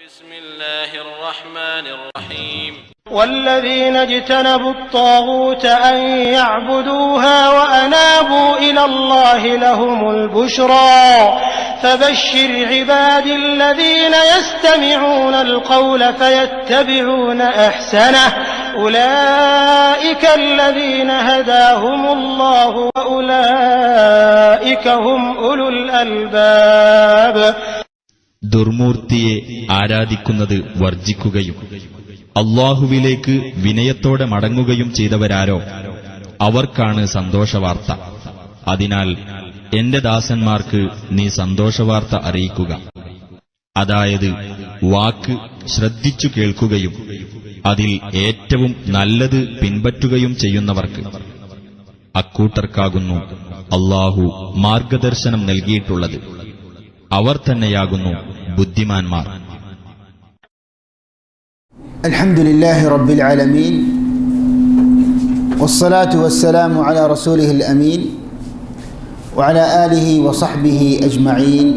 بسم الله الرحمن الرحيم والذين اجتنبوا الطاغوت أن يعبدوها وأنابوا إلى الله لهم البشرى فبشر عبادي الذين يستمعون القول فيتبعون أحسنه أولئك الذين هداهم الله وأولئك هم أولو الألباب. ദുർമൂർത്തിയെ ആരാധിക്കുന്നത് വർജിക്കുകയും അല്ലാഹുവിലേക്ക് വിനയത്തോടെ മടങ്ങുകയും ചെയ്തവരാരോ അവർക്കാണ് സന്തോഷവാർത്ത. അതിനാൽ എന്റെ ദാസന്മാർക്ക് നീ സന്തോഷവാർത്ത അറിയിക്കുക. അതായത് വാക്ക് ശ്രദ്ധിച്ചു കേൾക്കുകയും അതിൽ ഏറ്റവും നല്ലത് പിൻപറ്റുകയും ചെയ്യുന്നവർക്ക്. അക്കൂട്ടർക്കാകുന്നു അല്ലാഹു മാർഗദർശനം നൽകിയിട്ടുള്ളത്. അവർ തന്നെയാകുന്നു ബുദ്ധിമാന്മാർ. അൽഹംദുലില്ലാഹി റബ്ബിൽ ആലമീൻ വസ്സലാത്തു വസ്സലാമു അലാ റസൂലിഹിൽ അമീൻ വഅലാ ആലിഹി വസഹ്ബിഹി അജ്മഈൻ.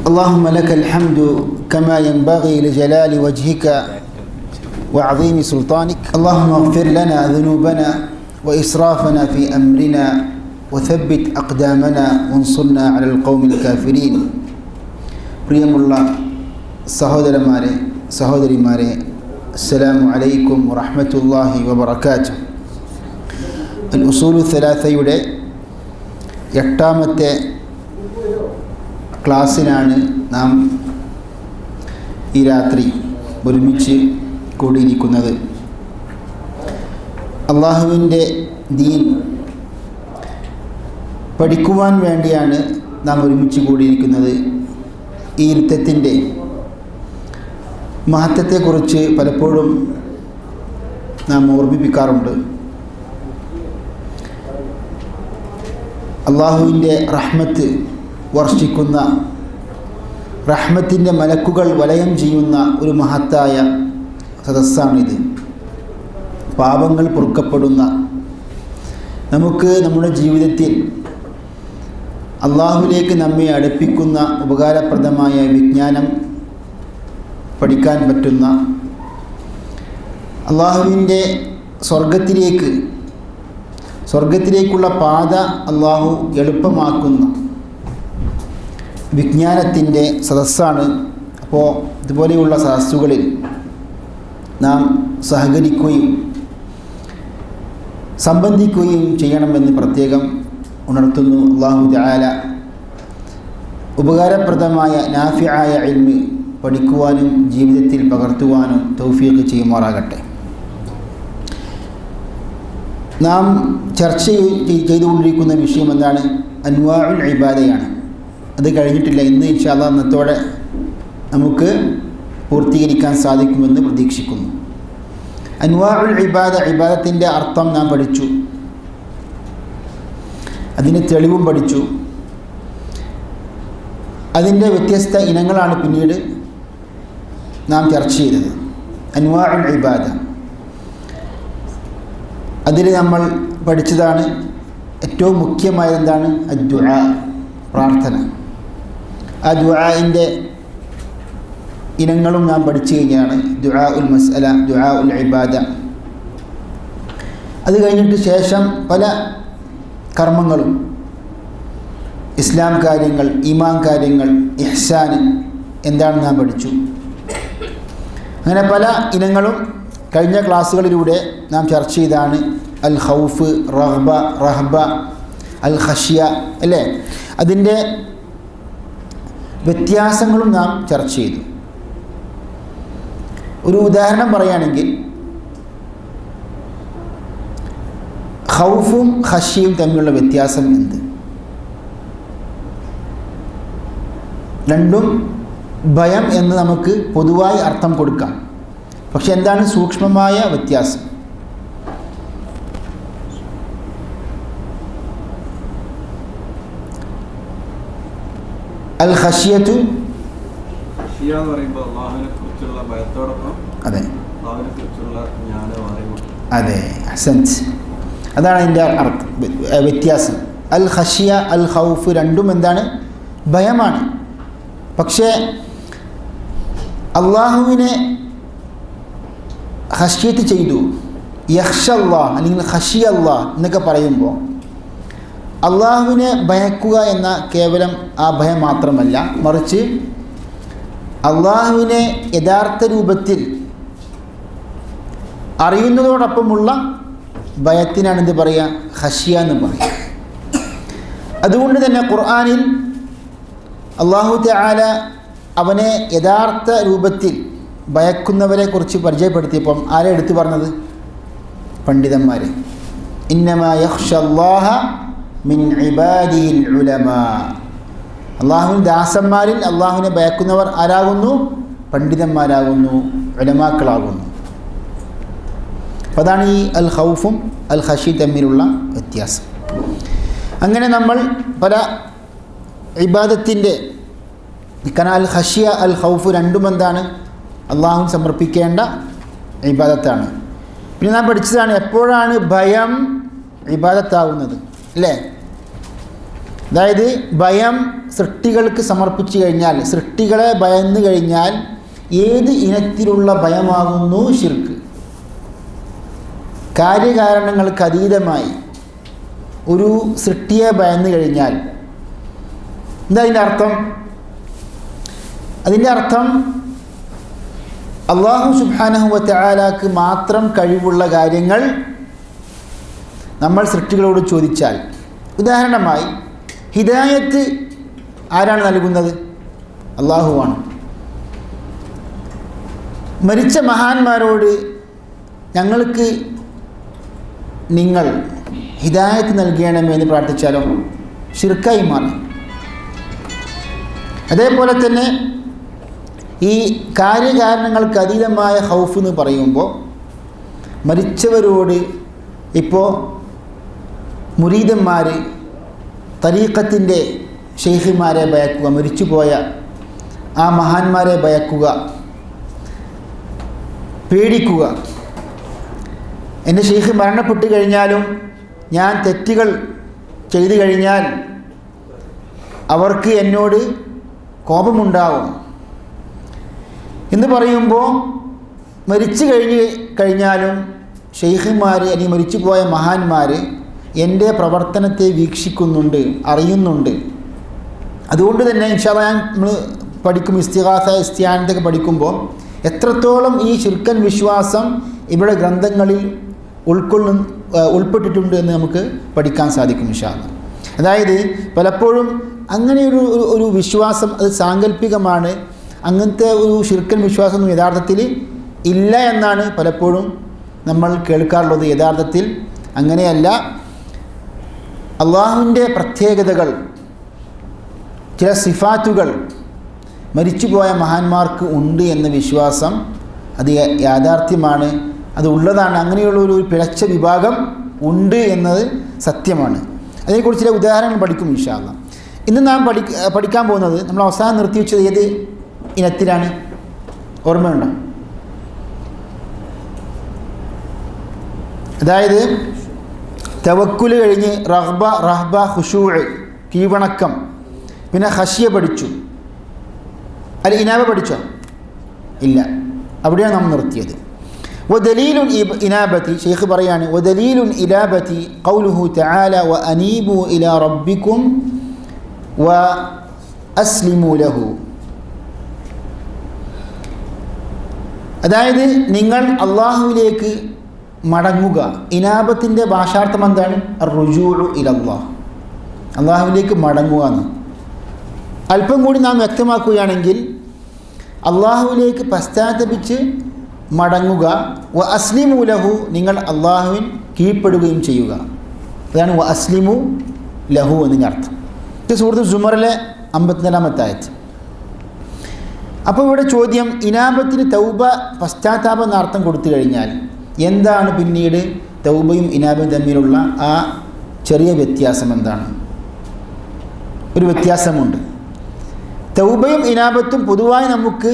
اللهم لك الحمد كما ينبغي لجلال وجهك وعظيم سلطانك. اللهم اغفر لنا ذنوبنا وإسرافنا في أمرنا وثبت أقدامنا وانصرنا على القوم الكافرين. പ്രിയമുള്ള സഹോദരന്മാരെ സഹോദരിമാരെ, അസ്സലാമു അലൈക്കും വറഹ്മത്തുള്ളാഹി വബറകാതുഹു. അൽ ഉസൂലു സലാസയുടെ 8ാമത്തെ ക്ലാസ്സിനാണ് നാം ഈ രാത്രി ഒരുമിച്ച് കൂടിയിരിക്കുന്നത്. അള്ളാഹുവിൻ്റെ ദീൻ പഠിക്കുവാൻ വേണ്ടിയാണ് നാം ഒരുമിച്ച് കൂടിയിരിക്കുന്നത്. ഈ ഇരുത്തത്തിൻ്റെ മഹത്വത്തെക്കുറിച്ച് പലപ്പോഴും നാം ഓർമ്മിപ്പിക്കാറുണ്ട്. അള്ളാഹുവിൻ്റെ റഹ്മത്ത് വർഷിക്കുന്ന, റഹ്മത്തിൻ്റെ മലക്കുകൾ വലയം ചെയ്യുന്ന ഒരു മഹത്തായ സദസ്സാണിത്. പാപങ്ങൾ പൊറുക്കപ്പെടുന്ന, നമുക്ക് നമ്മുടെ ജീവിതത്തിൽ അള്ളാഹുവിലേക്ക് നമ്മെ അടുപ്പിക്കുന്ന ഉപകാരപ്രദമായ വിജ്ഞാനം പഠിക്കാൻ പറ്റുന്ന, അള്ളാഹുവിൻ്റെ സ്വർഗത്തിലേക്കുള്ള പാത അള്ളാഹു എളുപ്പമാക്കുന്ന വിജ്ഞാനത്തിൻ്റെ സദസ്സാണ്. അപ്പോൾ ഇതുപോലെയുള്ള സദസ്സുകളിൽ നാം സഹകരിക്കുകയും സംബന്ധിക്കുകയും ചെയ്യണമെന്ന് പ്രത്യേകം ഉണർത്തുന്നു. അല്ലാഹു തആല ഉപകാരപ്രദമായ നാഫിആയ ഇൽമ് പഠിക്കുവാനും ജീവിതത്തിൽ പകർത്തുവാനും തൗഫീഖ് ചെയ്യുമാറാകട്ടെ. നാം ചർച്ച ചെയ്തുകൊണ്ടിരിക്കുന്ന വിഷയം എന്താണ്? അൻവാഉൽ ഇബാദയാണ്. അത് കഴിഞ്ഞിട്ടില്ല. ഇന്ന് ഇൻഷാ അല്ലാഹ് ഇന്നത്തോടെ നമുക്ക് പൂർത്തീകരിക്കാൻ സാധിക്കുമെന്ന് പ്രതീക്ഷിക്കുന്നു. അൻവാഉൽ ഇബാദ, ഇബാദത്തിൻ്റെ അർത്ഥം നാം പഠിച്ചു, അതിന് തെളിവും പഠിച്ചു. അതിൻ്റെ വ്യത്യസ്ത ഇനങ്ങളാണ് പിന്നീട് നാം ചർച്ച ചെയ്തത്. അൻവാഉൽ ഇബാദ, അതിൽ നമ്മൾ പഠിച്ചതാണ് ഏറ്റവും മുഖ്യമായത് എന്താണ്? അദ്ദുആ, പ്രാർത്ഥന. ആ ദുആഇൻ്റെ ഇനങ്ങളും നാം പഠിച്ചു കഴിഞ്ഞാണ്. ദുആഉൽ മസ്അല, ദുആഉൽ ഇബാദ. അത് കഴിഞ്ഞിട്ട് ശേഷം പല കർമ്മങ്ങളും, ഇസ്ലാം കാര്യങ്ങൾ, ഈമാൻ കാര്യങ്ങൾ, ഇഹ്സാൻ എന്താണെന്ന് നാം പഠിച്ചു. അങ്ങനെ പല ഇനങ്ങളും കഴിഞ്ഞ ക്ലാസ്സുകളിലൂടെ നാം ചർച്ച ചെയ്താണ്. അൽ ഖൗഫ്, റഹ്ബ, അൽ ഖശ്യ, അല്ലേ? അതിൻ്റെ വ്യത്യാസങ്ങളും നാം ചർച്ച ചെയ്തു. ഒരു ഉദാഹരണം പറയുകയാണെങ്കിൽ, ഖൗഫും ഖശ്യയും തമ്മിലുള്ള വ്യത്യാസം എന്ത്? രണ്ടും ഭയം എന്ന് നമുക്ക് പൊതുവായി അർത്ഥം കൊടുക്കാം. പക്ഷെ എന്താണ് സൂക്ഷ്മമായ വ്യത്യാസം? അൽ ഖശ്യത്തു, അതെ അതെ, അഹ്സൻത്. അതാണ് അതിൻ്റെ അർത്ഥം, വ്യത്യാസം. അൽ ഖശിയ അൽ ഖൗഫ് രണ്ടും എന്താണ്? ഭയമാണ്. പക്ഷേ അള്ളാഹുവിനെ ഖശിയത്ത് ചെയ്തു, യഖ്ഷല്ലാഹ് അല്ലെങ്കിൽ ഖശിയല്ലാഹ് എന്നൊക്കെ പറയുമ്പോൾ അള്ളാഹുവിനെ ഭയക്കുക എന്ന കേവലം ആ ഭയം മാത്രമല്ല, മറിച്ച് അള്ളാഹുവിനെ യഥാർത്ഥ രൂപത്തിൽ അറിയുന്നതോടൊപ്പമുള്ള ഭയത്തിനാണ് എന്ത് പറയുക? ഖശിയ എന്ന് പറയുക. അതുകൊണ്ട് തന്നെ ഖുർആനിൽ അല്ലാഹു തആല അവനെ യഥാർത്ഥ രൂപത്തിൽ ഭയക്കുന്നവരെ കുറിച്ച് പരിചയപ്പെടുത്തിയപ്പം ആരെ എടുത്തു പറഞ്ഞത്? പണ്ഡിതന്മാർ. ഇന്നമാ യഖ്ഷല്ലാഹ മിൻ ഇബാദിഹിൽ ഉലമാ. അള്ളാഹുവിൻ ദാസന്മാരിൽ അള്ളാഹുവിനെ ഭയക്കുന്നവർ ആരാകുന്നു? പണ്ഡിതന്മാരാകുന്നു, ഉലമാക്കളാകുന്നു. അപ്പോൾ അതാണ് ഈ അൽ ഖൗഫും അൽ ഖശി തമ്മിലുള്ള വ്യത്യാസം. അങ്ങനെ നമ്മൾ പല ഇബാദത്തിൻ്റെ കാരണം അൽ ഖശിയ അൽ ഖൗഫ് രണ്ടും എന്താണ്? അള്ളാഹുവിന് സമർപ്പിക്കേണ്ട ഇബാദത്താണ്. പിന്നെ നാം പഠിച്ചതാണ് എപ്പോഴാണ് ഭയം ഇബാദത്താവുന്നത്, അല്ലേ? അതായത് ഭയം സൃഷ്ടികൾക്ക് സമർപ്പിച്ചു കഴിഞ്ഞാൽ, സൃഷ്ടികളെ ഭയന്നു കഴിഞ്ഞാൽ ഏത് ഇനത്തിലുള്ള ഭയമാകുന്നു ശിർക്ക്? കാര്യകാരണങ്ങൾക്ക് അതീതമായി ഒരു സൃഷ്ടിയെ ഭയന്നു കഴിഞ്ഞാൽ എന്താ അതിൻ്റെ അർത്ഥം? അതിൻ്റെ അർത്ഥം അല്ലാഹു സുബ്ഹാനഹു വ തആലക്ക് മാത്രം കഴിവുള്ള കാര്യങ്ങൾ നമ്മൾ സൃഷ്ടികളോട് ചോദിച്ചാൽ, ഉദാഹരണമായി ഹിദായത്ത് ആരാണ് നൽകുന്നത്? അല്ലാഹുവാണ്. മരിച്ച മഹാന്മാരോട് ഞങ്ങൾക്ക് നിങ്ങൾ ഹിദായത്ത് നൽകണമെന്ന് പ്രാർത്ഥിച്ചാലോ? ശിർക്കായി മാറി. അതേപോലെ തന്നെ ഈ കാര്യകാരണങ്ങൾക്ക് അതീതമായ ഖൗഫ് എന്ന് പറയുമ്പോൾ മരിച്ചവരോട് ഇപ്പോൾ മുരീദന്മാർ തരീഖത്തിൻ്റെ ഷെയ്ഖുമാരെ ഭയക്കുക, മരിച്ചുപോയ ആ മഹാന്മാരെ ഭയക്കുക, പേടിക്കുക. എൻ്റെ ഷെയ്ഖ് മരണപ്പെട്ടു കഴിഞ്ഞാലും ഞാൻ തെറ്റുകൾ ചെയ്തു കഴിഞ്ഞാൽ അവർക്ക് എന്നോട് കോപമുണ്ടാവും എന്ന് പറയുമ്പോൾ മരിച്ചു കഴിഞ്ഞാലും ഷെയ്ഖുമാർ അല്ലെങ്കിൽ മരിച്ചുപോയ മഹാന്മാർ എൻ്റെ പ്രവർത്തനത്തെ വീക്ഷിക്കുന്നുണ്ട്, അറിയുന്നുണ്ട്. അതുകൊണ്ട് തന്നെ ഇൻഷാ അല്ലാഹ് നമ്മൾ പഠിക്കും ഇസ്തിഗാസ ഇസ്തിആനത്തൊക്കെ പഠിക്കുമ്പോൾ എത്രത്തോളം ഈ ശിർക്കൻ വിശ്വാസം ഇവിടെ ഗ്രന്ഥങ്ങളിൽ ഉൾപ്പെട്ടിട്ടുണ്ട് എന്ന് നമുക്ക് പഠിക്കാൻ സാധിക്കും ഇൻഷാ അല്ലാഹ്. അതായത് പലപ്പോഴും അങ്ങനെയൊരു ഒരു വിശ്വാസം അത് സാങ്കല്പികമാണ്, അങ്ങനത്തെ ഒരു ശിർക്കൻ വിശ്വാസമൊന്നും യഥാർത്ഥത്തിൽ ഇല്ല എന്നാണ് പലപ്പോഴും നമ്മൾ കേൾക്കാറുള്ളത്. യഥാർത്ഥത്തിൽ അങ്ങനെയല്ല. അള്ളാഹുവിൻ്റെ പ്രത്യേകതകൾ, ചില സിഫാറ്റുകൾ മരിച്ചുപോയ മഹാന്മാർക്ക് ഉണ്ട് എന്ന വിശ്വാസം അത് യാഥാർത്ഥ്യമാണ്, അത് ഉള്ളതാണ്. അങ്ങനെയുള്ള ഒരു പിഴച്ച വിഭാഗം ഉണ്ട് എന്നത് സത്യമാണ്. അതിനെക്കുറിച്ച് ചില ഉദാഹരണങ്ങൾ പഠിക്കും ഇൻഷാ അല്ലാഹ്. ഇന്ന് നാം പഠിക്കാൻ പോകുന്നത് നമ്മൾ അവസാനം നിർത്തിവെച്ചത് ഏത് ഇനത്തിലാണ്? ഓർമ്മയുണ്ടോ? അതായത് തവക്കുൽ കഴിഞ്ഞ് റഹ്ബ, റഹ്ബ, ഖുശൂഅ് കീഴ്വണക്കം, പിന്നെ ഖശിയ പഠിച്ചു. അല്ല, ഇനാബ പഠിച്ചോ? ഇല്ല, അവിടെയാണ് നാം നിർത്തിയത്. വദലീലുൻ ഇനാബത്തി, ഷെയ്ഖ് പറയാണ്, വദലീലുൻ ഇനാബത്തി ഖൗലുഹു തആല വ അനീബു ഇലാ റബ്ബിക്കും വ അസ്ലിമു ലഹു. അതായത് നിങ്ങൾ അള്ളാഹുവിലേക്ക് മടങ്ങുക. ഇനാബത്തിൻ്റെ ഭാഷാർത്ഥം എന്താണ്? റുജൂഉ ഇലല്ലാഹ്, അള്ളാഹുവിലേക്ക് മടങ്ങുക എന്ന്. അല്പം കൂടി നാം വ്യക്തമാക്കുകയാണെങ്കിൽ അള്ളാഹുവിലേക്ക് പശ്ചാത്തപിച്ച് മടങ്ങുക. വ അസ്ലിമു ലഹു, നിങ്ങൾ അള്ളാഹുവിൻ കീഴ്പ്പെടുകയും ചെയ്യുക. അതാണ് വ അസ്ലിമു ലഹു എന്നതിൻ്റെ അർത്ഥം. ഇത് സൂറത്ത് സുമറിലെ 54-ാമത്തെ ആയത്ത്. അപ്പോൾ ഇവിടെ ചോദ്യം, ഇനാബത്തിന് തൗബ പശ്ചാത്താപം എന്ന അർത്ഥം കൊടുത്തു കഴിഞ്ഞാൽ എന്താണ് പിന്നീട് തൗബയും ഇനാബയും തമ്മിലുള്ള ആ ചെറിയ വ്യത്യാസം എന്താണ്? ഒരു വ്യത്യാസമുണ്ട്. തൗബയും ഇനാബത്തും പൊതുവായി നമുക്ക്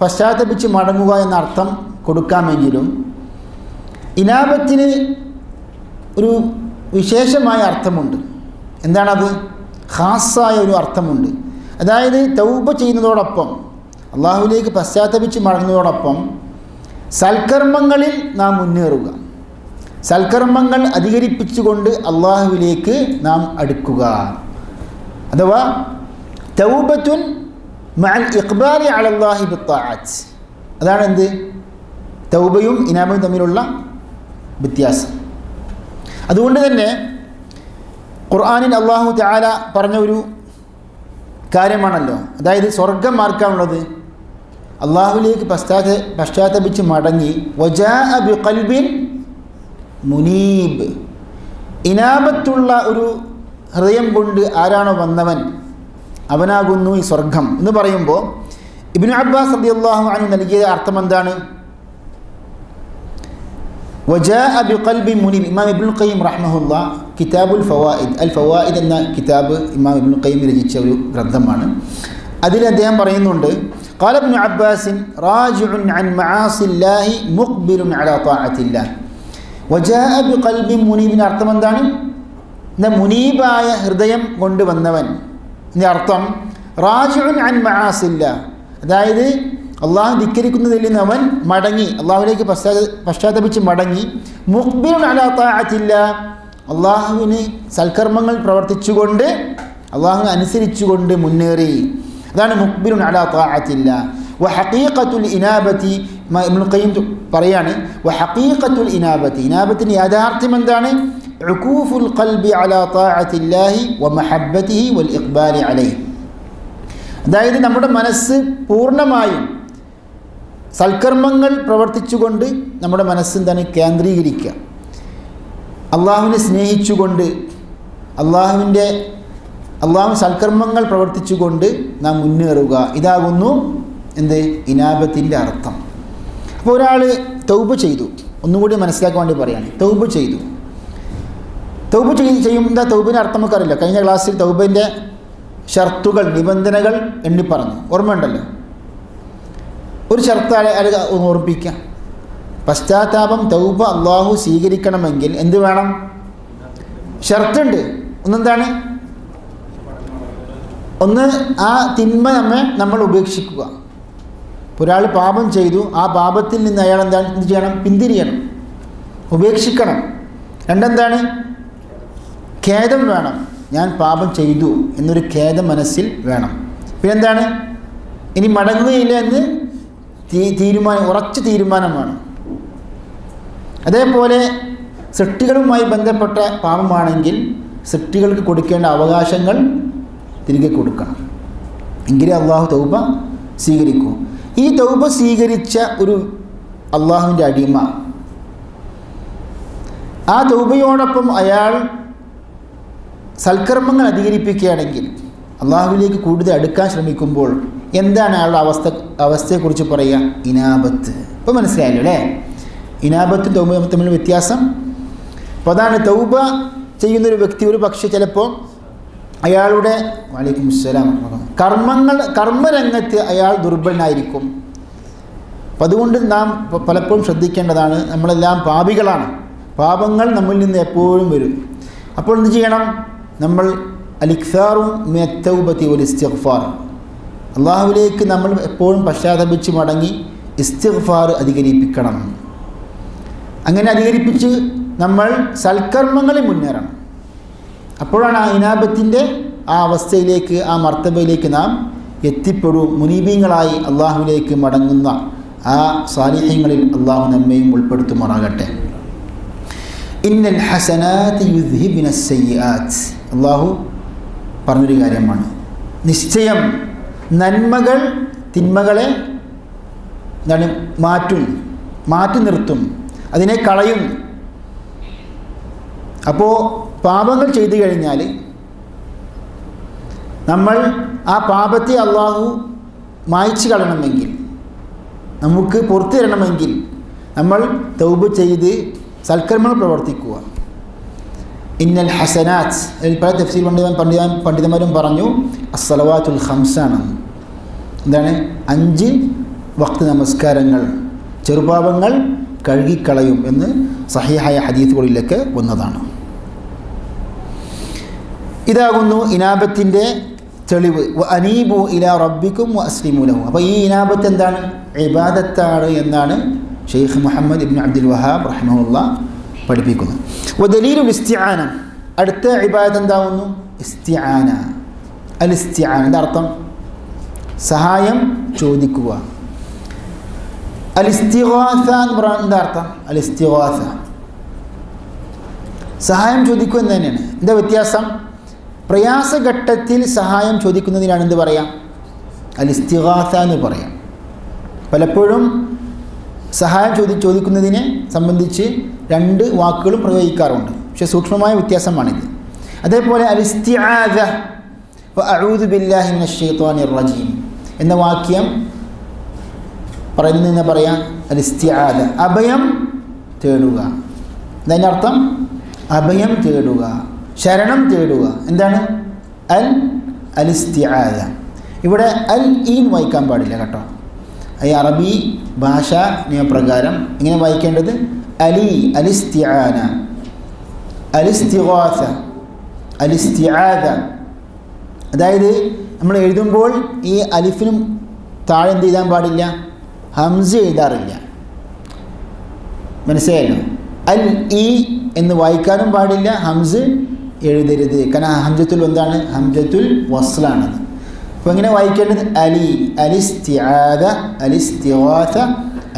പശ്ചാത്തപിച്ച് മടങ്ങുക എന്ന അർത്ഥം കൊടുക്കാമെങ്കിലും ഇനാബത്തിന് ഒരു വിശേഷമായ അർത്ഥമുണ്ട്. എന്താണത്? ഖാസായ ഒരു അർത്ഥമുണ്ട്. അതായത് തൗബ ചെയ്യുന്നതോടൊപ്പം, അള്ളാഹുവിലേക്ക് പശ്ചാത്തപിച്ച് മടങ്ങുന്നതോടൊപ്പം സൽക്കർമ്മങ്ങളിൽ നാം മുന്നേറുക, സൽക്കർമ്മങ്ങൾ അധികരിപ്പിച്ചുകൊണ്ട് അള്ളാഹുവിലേക്ക് നാം അടുക്കുക. അഥവാ തൗബത്തുൻ മഅൽ ഇഖ്ബാലി അലല്ലാഹി ബിത്താഅത്ത്. അതാണ് എന്ത്? തൗബയും ഇനാബയും തമ്മിലുള്ള വ്യത്യാസം. അതുകൊണ്ട് തന്നെ ഖുർആനിൽ അല്ലാഹു തആല പറഞ്ഞ ഒരു കാര്യമാണല്ലോ, അതായത് സ്വർഗം ആർക്കാണുള്ളത്? അള്ളാഹുവിലേക്ക് പശ്ചാത്തപിച്ച് മടങ്ങി വജാഅ ബിഖൽബിൻ മുനീബ്, ഇനാബത്തുള്ള ഒരു ഹൃദയം കൊണ്ട് ആരാണോ വന്നവൻ അവനാകുന്നു ഈ സ്വർഗം എന്ന് പറയുമ്പോൾ ഇബ്നു അബ്ബാസ് റളിയല്ലാഹു അൻഹു നൽകിയ അർത്ഥം എന്താണ്? വജാഅ ബിഖൽബിൻ മുനീബ്. ഇമാം ഇബ്നുൽ ഖയ്യിം റഹ്മഹുല്ലാ കിതാബുൽ ഫവായിദ്, അൽ ഫവായിദ് എന്ന കിതാബ് ഇമാം ഇബ്നുൽ ഖയ്യിം രചിച്ച ഒരു ഗ്രന്ഥമാണ്. അതിൽ അദ്ദേഹം പറയുന്നുണ്ട്, ഖാല ഇബ്നു അബ്ബാസിൻ റാജിഉൻ അൻ മആസില്ലാഹി മുഖ്ബിലുൻ അലാ ത്വാഅത്തില്ലാഹ്. വജാഅ ബിഖൽബിൻ മുനീബിൻ്റെ അർത്ഥം എന്താണ്? മുനീബായ ഹൃദയം കൊണ്ടുവന്നവൻ. ഇതിൻ്റെ അർത്ഥം റാജിഉൻ അൻ മആസില്ലാഹ്, അതായത് അള്ളാഹു ധിക്കരിക്കുന്നതിൽ നിന്ന് അവൻ മടങ്ങി, അള്ളാഹുവിലേക്ക് പശ്ചാത്തപിച്ച് മടങ്ങി. മുഖ്ബിലുൻ അലാ ത്വാഅത്തില്ലാഹ്, അള്ളാഹുവിന് സൽക്കർമ്മങ്ങൾ പ്രവർത്തിച്ചുകൊണ്ട് അള്ളാഹുവിനെ അനുസരിച്ചുകൊണ്ട് മുന്നേറി. അതാണ് മുഖ്ബിലുൻ അലാ ത്വാഅത്തില്ലാഹ്. വഹഖീഖത്തുൽ ഇനാബത്തി, ഇബ്നുൽ ഖയ്യിം പറയാണ്, വഹഖീഖത്തുൽ ഇനാബത്തി, ഇനാബത്തിൻ്റെ യാഥാർത്ഥ്യം എന്താണ്? ഉഖൂഫുൽ ഖൽബി അലാ ത്വാഅത്തില്ലാഹി വമഹബ്ബതിഹി വൽ ഇഖ്ബാലി അലൈഹി. അതായത് നമ്മുടെ മനസ്സ് പൂർണ്ണമായും സൽക്കർമ്മങ്ങൾ പ്രവർത്തിച്ചുകൊണ്ട് നമ്മുടെ മനസ്സ് എന്താണ് കേന്ദ്രീകരിക്കുക, അള്ളാഹുവിനെ സ്നേഹിച്ചുകൊണ്ട് അള്ളാഹു സൽക്കർമ്മങ്ങൾ പ്രവർത്തിച്ചുകൊണ്ട് നാം മുന്നേറുക. ഇതാകുന്നു എന്ത്? ഇനാബത്തിൻ്റെ അർത്ഥം. അപ്പോൾ ഒരാൾ തൗബ ചെയ്തു, ഒന്നുകൂടി മനസ്സിലാക്കാൻ വേണ്ടി പറയാണ്, തൗബ ചെയ്തു. തൗബ ചെയ്യുമ്പോൾ തൗബിൻ്റെ അർത്ഥം നമുക്കറിയില്ല. കഴിഞ്ഞ ക്ലാസ്സിൽ തൗബിൻ്റെ ഷർത്തുകൾ, നിബന്ധനകൾ എണ്ണി പറഞ്ഞു, ഓർമ്മയുണ്ടല്ലോ. ഒരു ഷർത്ത് ഒന്ന് ഓർമ്മിപ്പിക്കാം. പശ്ചാത്താപം തൗബ അള്ളാഹു സ്വീകരിക്കണമെങ്കിൽ എന്ത് വേണം? ഷർത്തുണ്ട്. ഒന്നെന്താണ്? ഒന്ന്, ആ തിന്മ നമ്മൾ ഉപേക്ഷിക്കുക. ഒരാൾ പാപം ചെയ്തു, ആ പാപത്തിൽ നിന്ന് അയാൾ എന്ത് ചെയ്യണം? പിന്തിരിയണം, ഉപേക്ഷിക്കണം. രണ്ടെന്താണ്? ഖേദം വേണം, ഞാൻ പാപം ചെയ്തു എന്നൊരു ഖേദം മനസ്സിൽ വേണം. പിന്നെന്താണ്? ഇനി മടങ്ങുകയില്ല എന്ന് ഉറച്ച തീരുമാനം വേണം. അതേപോലെ സൃഷ്ടികളുമായി ബന്ധപ്പെട്ട പാപമാണെങ്കിൽ സൃഷ്ടികൾക്ക് കൊടുക്കേണ്ട അവകാശങ്ങൾ തിരികെ കൊടുക്കണം, എങ്കിലേ അള്ളാഹു തൗബ സ്വീകരിക്കൂ. ഈ തൗബ സ്വീകരിച്ച ഒരു അള്ളാഹുവിൻ്റെ അടിമ, ആ തൗബയോടൊപ്പം അയാൾ സൽക്കർമ്മങ്ങൾ അധികരിപ്പിക്കുകയാണെങ്കിൽ, അള്ളാഹുവിലേക്ക് കൂടുതൽ അടുക്കാൻ ശ്രമിക്കുമ്പോൾ എന്താണ് അയാളുടെ അവസ്ഥയെക്കുറിച്ച് പറയുക? ഇനാബത്ത്. ഇപ്പോൾ മനസ്സിലായല്ലോ അല്ലേ? ഇനാബത്തും തൗബയും തമ്മിൽ വ്യത്യാസം. അപ്പോൾ അതാണ് തൗബ ചെയ്യുന്നൊരു വ്യക്തി ഒരു പക്ഷേ ചിലപ്പോൾ അയാളുടെ വലൈക്കും അസ്സലാം കർമ്മരംഗത്ത് അയാൾ ദുർബലനായിരിക്കും. അപ്പം അതുകൊണ്ട് നാം പലപ്പോഴും ശ്രദ്ധിക്കേണ്ടതാണ്, നമ്മളെല്ലാം പാപികളാണ്, പാപങ്ങൾ നമ്മിൽ നിന്ന് എപ്പോഴും വരും. അപ്പോൾ എന്ത് ചെയ്യണം? നമ്മൾ അലിക്സാറു മിനത് തൗബതി വൽ ഇസ്തിഗ്ഫാർ, അള്ളാഹുവിലേക്ക് നമ്മൾ എപ്പോഴും പശ്ചാത്തപിച്ച് മടങ്ങി ഇസ്തിഗ്ഫാർ അധികരിപ്പിക്കണം. അങ്ങനെ അധികരിപ്പിച്ച് നമ്മൾ സൽക്കർമ്മങ്ങളിൽ മുന്നേറണം. അപ്പോഴാണ് ആ ഇനാബത്തിൻ്റെ ആ അവസ്ഥയിലേക്ക്, ആ മർത്തബയിലേക്ക് നാം എത്തിപ്പെടും. മുനീബീങ്ങളായി അള്ളാഹുവിലേക്ക് മടങ്ങുന്ന ആ സാലിഹ്യങ്ങളിൽ അള്ളാഹു നമ്മയും ഉൾപ്പെടുത്തുമാറാകട്ടെ. ഇന്നൽ ഹസനാത്ത് യുദ്ഹിബിന സയ്യിആത്ത്, അള്ളാഹു പറഞ്ഞൊരു കാര്യമാണ്. നിശ്ചയം നന്മകൾ തിന്മകളെ എന്താണ് മാറ്റി നിർത്തും, അതിനെ കളയും. അപ്പോൾ പാപങ്ങൾ ചെയ്തു കഴിഞ്ഞാൽ നമ്മൾ ആ പാപത്തെ അള്ളാഹു മായ്ച്ചു കളയണമെങ്കിൽ, നമുക്ക് പുറത്തു തരണമെങ്കിൽ നമ്മൾ തൗബ ചെയ്ത് സൽക്കർമ്മങ്ങൾ പ്രവർത്തിക്കുക. ഇന്നൽ ഹസനാത്ത്, അതിൽ പല തഫ്സീർ പണ്ഡിതന്മാരും പറഞ്ഞു അസ്സലവാത്തുൽ ഖംസാണ്. എന്താണ്? 5 വഖ്ത് നമസ്കാരങ്ങൾ ചെറുപാപങ്ങൾ കഴുകിക്കളയും എന്ന് സഹീഹായ ഹദീസുകളിലൊക്കെ വന്നതാണ്. ഇതാകുന്നു ഇനാബത്തിൻ്റെ തെളിവ്. അനീബു ഇലാ റബ്ബിക്കും അസ്ലിമു ലഹു. അപ്പോൾ ഈ ഇനാബത്ത് എന്താണ്? ഇബാദത്താണ് എന്നാണ് ഷെയ്ഖ് മുഹമ്മദ് ഇബ്നു അബ്ദുൽ വഹാബ് റഹിമഹുല്ലാ പഠിപ്പിക്കുന്നത്. വദലീലുൽ ഇസ്തിആന, അടുത്ത ഇബാദത്ത് എന്താകുന്നു? ഇസ്തിആന. അൽ ഇസ്തിആന എന്താ അർത്ഥം? സഹായം ചോദിക്കുക. അൽ ഇസ്തിഗാസ എന്ന് പറഞ്ഞാൽ എന്താ അർത്ഥം? അൽ ഇസ്തിഗാസ സഹായം ചോദിക്കുക എന്ന് തന്നെയാണ്. എന്താ വ്യത്യാസം? പ്രയാസഘട്ടത്തിൽ സഹായം ചോദിക്കുന്നതിനാണ് എന്ത് പറയാം? അൽ ഇസ്തിഗാസ എന്ന് പറയാം. പലപ്പോഴും സഹായം ചോദിക്കുന്നതിനെ സംബന്ധിച്ച് രണ്ട് വാക്കുകളും പ്രയോഗിക്കാറുണ്ട്, പക്ഷേ സൂക്ഷ്മമായ വ്യത്യാസമാണിത്. അതേപോലെ അൽ ഇസ്തിആദ വഅഊദു ബില്ലാഹി മിനശ് ശൈത്വാനിർ റജീം എന്ന വാക്യം പറയുന്നതിന് പറയാം അൽ ഇസ്തിആദ, അഭയം തേടുക. അതിൻ്റെ അർത്ഥം അഭയം തേടുക, ശരണം തേടുക. എന്താണ്? അൽ ഇസ്തിആദ. ഇവിടെ അൽ ഈൻ വായിക്കാൻ പാടില്ല കേട്ടോ. ഈ അറബി ഭാഷാ നിയമപ്രകാരം ഇങ്ങനെ വായിക്കേണ്ടത് അലി, അൽ ഇസ്തിആന, അൽ ഇസ്തിഗാസ, അൽ ഇസ്തിആദ. അതായത് നമ്മൾ എഴുതുമ്പോൾ ഈ അലിഫിനും താഴെ എന്ത് എഴുതാൻ പാടില്ല? ഹംസ് എഴുതാറില്ല. മനസ്സിലായല്ലോ? അൽ ഇ എന്ന് വായിക്കാനും പാടില്ല, ഹംസ് എഴുതരുത്. കാരണം ഹംസത്തുൽ എന്താണ്? ഹംസത്തുൽ വസ്ലാണത്. അപ്പോൾ എങ്ങനെ വായിക്കേണ്ടത്? അലി, അൽ ഇസ്തിആദ, അൽ ഇസ്തിഗാസ,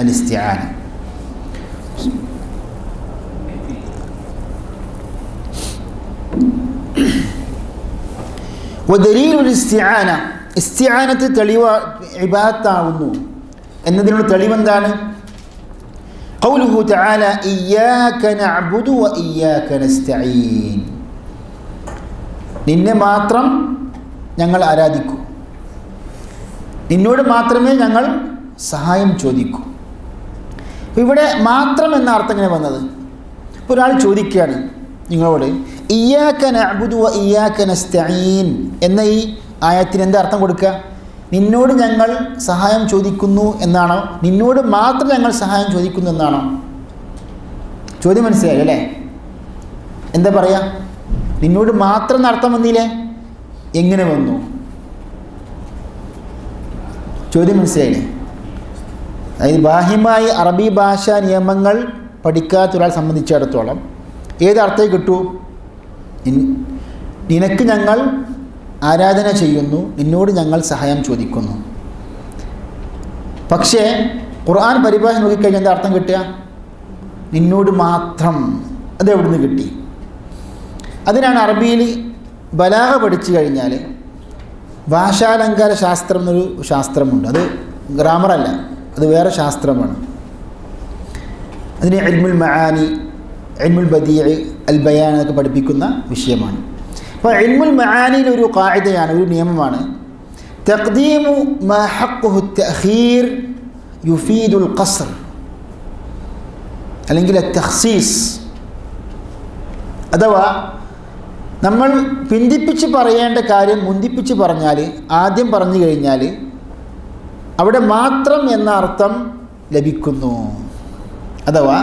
അൽ ഇസ്തിആന. വദലീലുൽ ഇസ്തിആന, ഇസ്തിആനത്ത് തെളിവ് ഇബാദത്താവുന്നു എന്നതിനുള്ള തെളിവെന്താണ്? ഖൗലുഹു തആല ഇയ്യാക നഅ്ബുദു വ ഇയ്യാക നസ്തഈൻ. നിന്നെ മാത്രം ഞങ്ങൾ ആരാധിക്കൂ, നിന്നോട് മാത്രമേ ഞങ്ങൾ സഹായം ചോദിക്കൂ. ഇവിടെ മാത്രം എന്ന അർത്ഥം എങ്ങനെ വന്നത്? ഇപ്പോൾ ഒരാൾ ചോദിക്കുകയാണ് നിങ്ങളോട് ഇയ്യാക നഅ്ബുദു വ ഇയ്യാക നസ്തഈൻ എന്ന ഈ ആയത്തിന് എന്താ അർത്ഥം കൊടുക്കുക? നിന്നോട് ഞങ്ങൾ സഹായം ചോദിക്കുന്നു എന്നാണോ? നിന്നോട് മാത്രം ഞങ്ങൾ സഹായം ചോദിക്കുന്നു എന്നാണോ? ചോദ്യം മനസ്സിലായി അല്ലേ? എന്താ പറയുക? നിന്നോട് മാത്രം അർത്ഥം വന്നില്ലേ? എങ്ങനെ വന്നു? ചോദ്യം മനസ്സിലായില്ലേ? അതായത് ബാഹ്യമായി അറബി ഭാഷാ നിയമങ്ങൾ പഠിക്കാത്ത ഒരാളെ സംബന്ധിച്ചിടത്തോളം ഏതർത്ഥം കിട്ടൂ? നിനക്ക് ഞങ്ങൾ ആരാധന ചെയ്യുന്നു, നിന്നോട് ഞങ്ങൾ സഹായം ചോദിക്കുന്നു. പക്ഷേ ഖുർആൻ പരിഭാഷ നോക്കിക്കഴിഞ്ഞാൽ എന്താ അർത്ഥം കിട്ടുക? നിന്നോട് മാത്രം. അതെവിടുന്ന് കിട്ടി? അതിനാണ് അറബിയിൽ ബലാഗ പഠിച്ചു കഴിഞ്ഞാൽ ഭാഷാലങ്കാര ശാസ്ത്രം എന്നൊരു ശാസ്ത്രമുണ്ട്. അത് ഗ്രാമറല്ല, അത് വേറെ ശാസ്ത്രമാണ്. അതിന് ഇൽമുൽ മആനി, ഇൽമുൽ ബദീഇ, അൽ ബയാൻ എന്നൊക്കെ പഠിപ്പിക്കുന്ന വിഷയമാണ്. അപ്പോൾ ഇൽമുൽ മആനിയിൽ ഒരു ഖാഇദയാണ്, ഒരു നിയമമാണ്, തഖ്ദീമു മാ ഹഖ്ഖുഹു തഅഖീർ യുഫീദുൽ ഖസ്ർ അല്ലെങ്കിൽ തഖ്സീസ്. അഥവാ നമ്മൾ പിന്തിപ്പിച്ച് പറയേണ്ട കാര്യം മുന്തിപ്പിച്ച് പറഞ്ഞാൽ, ആദ്യം പറഞ്ഞു കഴിഞ്ഞാൽ അവിടെ മാത്രം എന്ന അർത്ഥം ലഭിക്കുന്നു. അഥവാ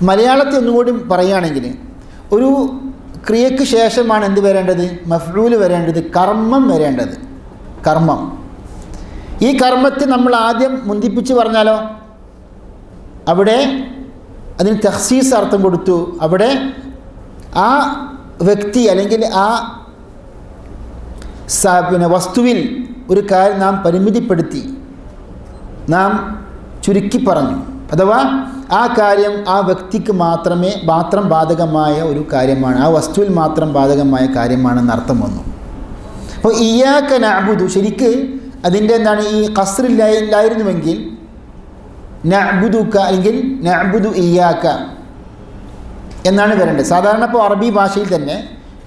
മലയാളത്തിൽ ഒന്നുകൂടി പറയുകയാണെങ്കിൽ ഒരു ക്രിയയ്ക്ക് ശേഷമാണ് എന്ത് വരേണ്ടത്? മഫ്ഊൽ വരേണ്ടത്, കർമ്മം വരേണ്ടത്. കർമ്മം. ഈ കർമ്മത്തെ നമ്മൾ ആദ്യം മുന്തിപ്പിച്ച് പറഞ്ഞാലോ അവിടെ അതിന് തഖ്സീസ് അർത്ഥം കൊടുത്തു. അവിടെ ആ വ്യക്തി അല്ലെങ്കിൽ ആ വസ്തുവിൽ ഒരു കാര്യം നാം പരിമിതിപ്പെടുത്തി, നാം ചുരുക്കി പറഞ്ഞു. അഥവാ ആ കാര്യം ആ വ്യക്തിക്ക് മാത്രം ബാധകമായ ഒരു കാര്യമാണ്, ആ വസ്തുവിൽ മാത്രം ബാധകമായ കാര്യമാണെന്ന് അർത്ഥം വന്നു. അപ്പോൾ ഇയ്യാക നഅ്ബുദു ശരിക്ക് അതിൻ്റെ എന്താണ്? ഈ ഖസ്റില്ലായിരുന്നുവെങ്കിൽ നഅ്ബുദുക അല്ലെങ്കിൽ നഅ്ബുദു ഇയ്യാക എന്നാണ് വരേണ്ടത്. സാധാരണ ഇപ്പോൾ അറബി ഭാഷയിൽ തന്നെ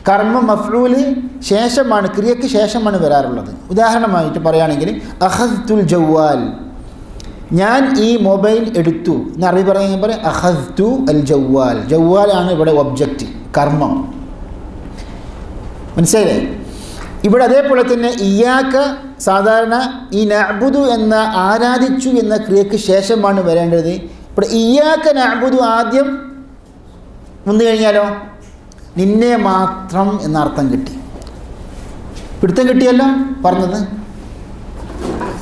കർമ്മ മഫ്ഊല് ശേഷമാണ്, ക്രിയയ്ക്ക് ശേഷമാണ് വരാറുള്ളത്. ഉദാഹരണമായിട്ട് പറയുകയാണെങ്കിൽ അഖദ്തുൽ ജവ്വാൽ, ഞാൻ ഈ മൊബൈൽ എടുത്തു എന്ന് അറബി പറയാൻ അഖദ്തു അൽ ജവ്വാൽ. ജവ്വാലാണ് ഇവിടെ ഒബ്ജക്റ്റ്, കർമ്മം. മനസ്സിലായില്ലേ? ഇവിടെ അതേപോലെ തന്നെ ഇയ്യാക സാധാരണ ഈ നഅ്ബുദു എന്ന ആരാധിച്ചു എന്ന ക്രിയയ്ക്ക് ശേഷമാണ് വരേണ്ടത്. ഇവിടെ ഇയ്യാക നഅ്ബുദു ആദ്യം വന്നു കഴിഞ്ഞാലോ നിന്നെ മാത്രം എന്നർത്ഥം കിട്ടി. പിടുത്തം കിട്ടിയല്ലോ പറഞ്ഞത്,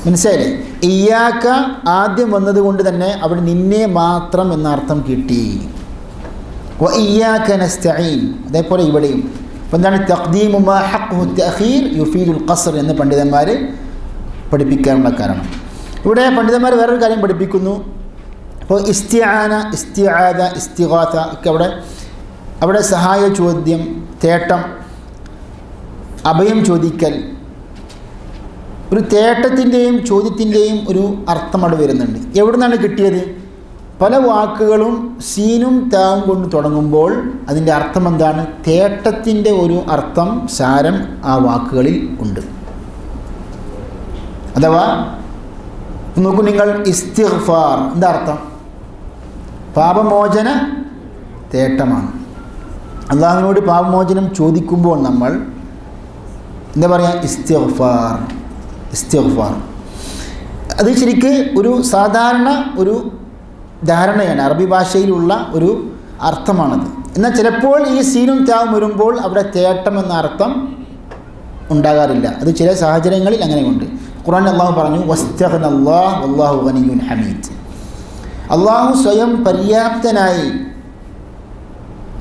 മനസ്സിലായില്ലേ? ഇയ്യാക്ക ആദ്യം വന്നതുകൊണ്ട് തന്നെ അവിടെ നിന്നെ മാത്രം എന്ന അർത്ഥം കിട്ടി. വ ഇയ്യാക നസ്തഈൻ, അതേപോലെ ഇവിടെയും. അപ്പോൾ എന്താണ് തഖ്ദീമു മാ ഹഖ്ഹു തഅഖീർ യുഫീദുൽ ഖസ്ർ എന്ന് പണ്ഡിതന്മാർ പഠിപ്പിക്കാനുള്ള കാരണം. ഇവിടെ പണ്ഡിതന്മാർ വേറൊരു കാര്യം പഠിപ്പിക്കുന്നു. അപ്പോൾ ഇസ്തിആന, ഇസ്തിആദ, ഇസ്തിഗാഥ ഒക്കെ അവിടെ സഹായ ചോദ്യം, തേട്ടം, അഭയം ചോദിക്കൽ, ഒരു തേട്ടത്തിൻ്റെയും ചോദ്യത്തിൻ്റെയും ഒരു അർത്ഥം അവിടെ വരുന്നുണ്ട്. എവിടെ നിന്നാണ് കിട്ടിയത്? പല വാക്കുകളും സീനും താവും കൊണ്ട് തുടങ്ങുമ്പോൾ അതിൻ്റെ അർത്ഥം എന്താണ്? തേട്ടത്തിൻ്റെ ഒരു അർത്ഥം, സാരം ആ വാക്കുകളിൽ ഉണ്ട്. അഥവാ നോക്കൂ നിങ്ങൾ, ഇസ്തിഗ്ഫാർ എന്താ അർത്ഥം? പാപമോചന തേട്ടമാണ്. അള്ളാഹുവിനോട് പാപമോചനം ചോദിക്കുമ്പോൾ നമ്മൾ എന്താ പറയുക? ഇസ്തിഗ്ഫാർ. ഇസ്തിഗ്ഫാർ അത് ശരിക്ക് ഒരു സാധാരണ ഒരു ധാരണയാണ്, അറബി ഭാഷയിലുള്ള ഒരു അർത്ഥമാണത്. എന്നാൽ ചിലപ്പോൾ ഈ സീനും താവും വരുമ്പോൾ അവിടെ തേട്ടം എന്ന അർത്ഥം ഉണ്ടാകാറില്ല. അത് ചില സാഹചര്യങ്ങളിൽ അങ്ങനെയുണ്ട്. ഖുർആൻ അള്ളാഹു പറഞ്ഞു, വസ്തഗ്നല്ലാഹ് വല്ലാഹു ഗനിയ്യുൻ ഹമീദ്. അള്ളാഹു സ്വയം പര്യാപ്തനായി.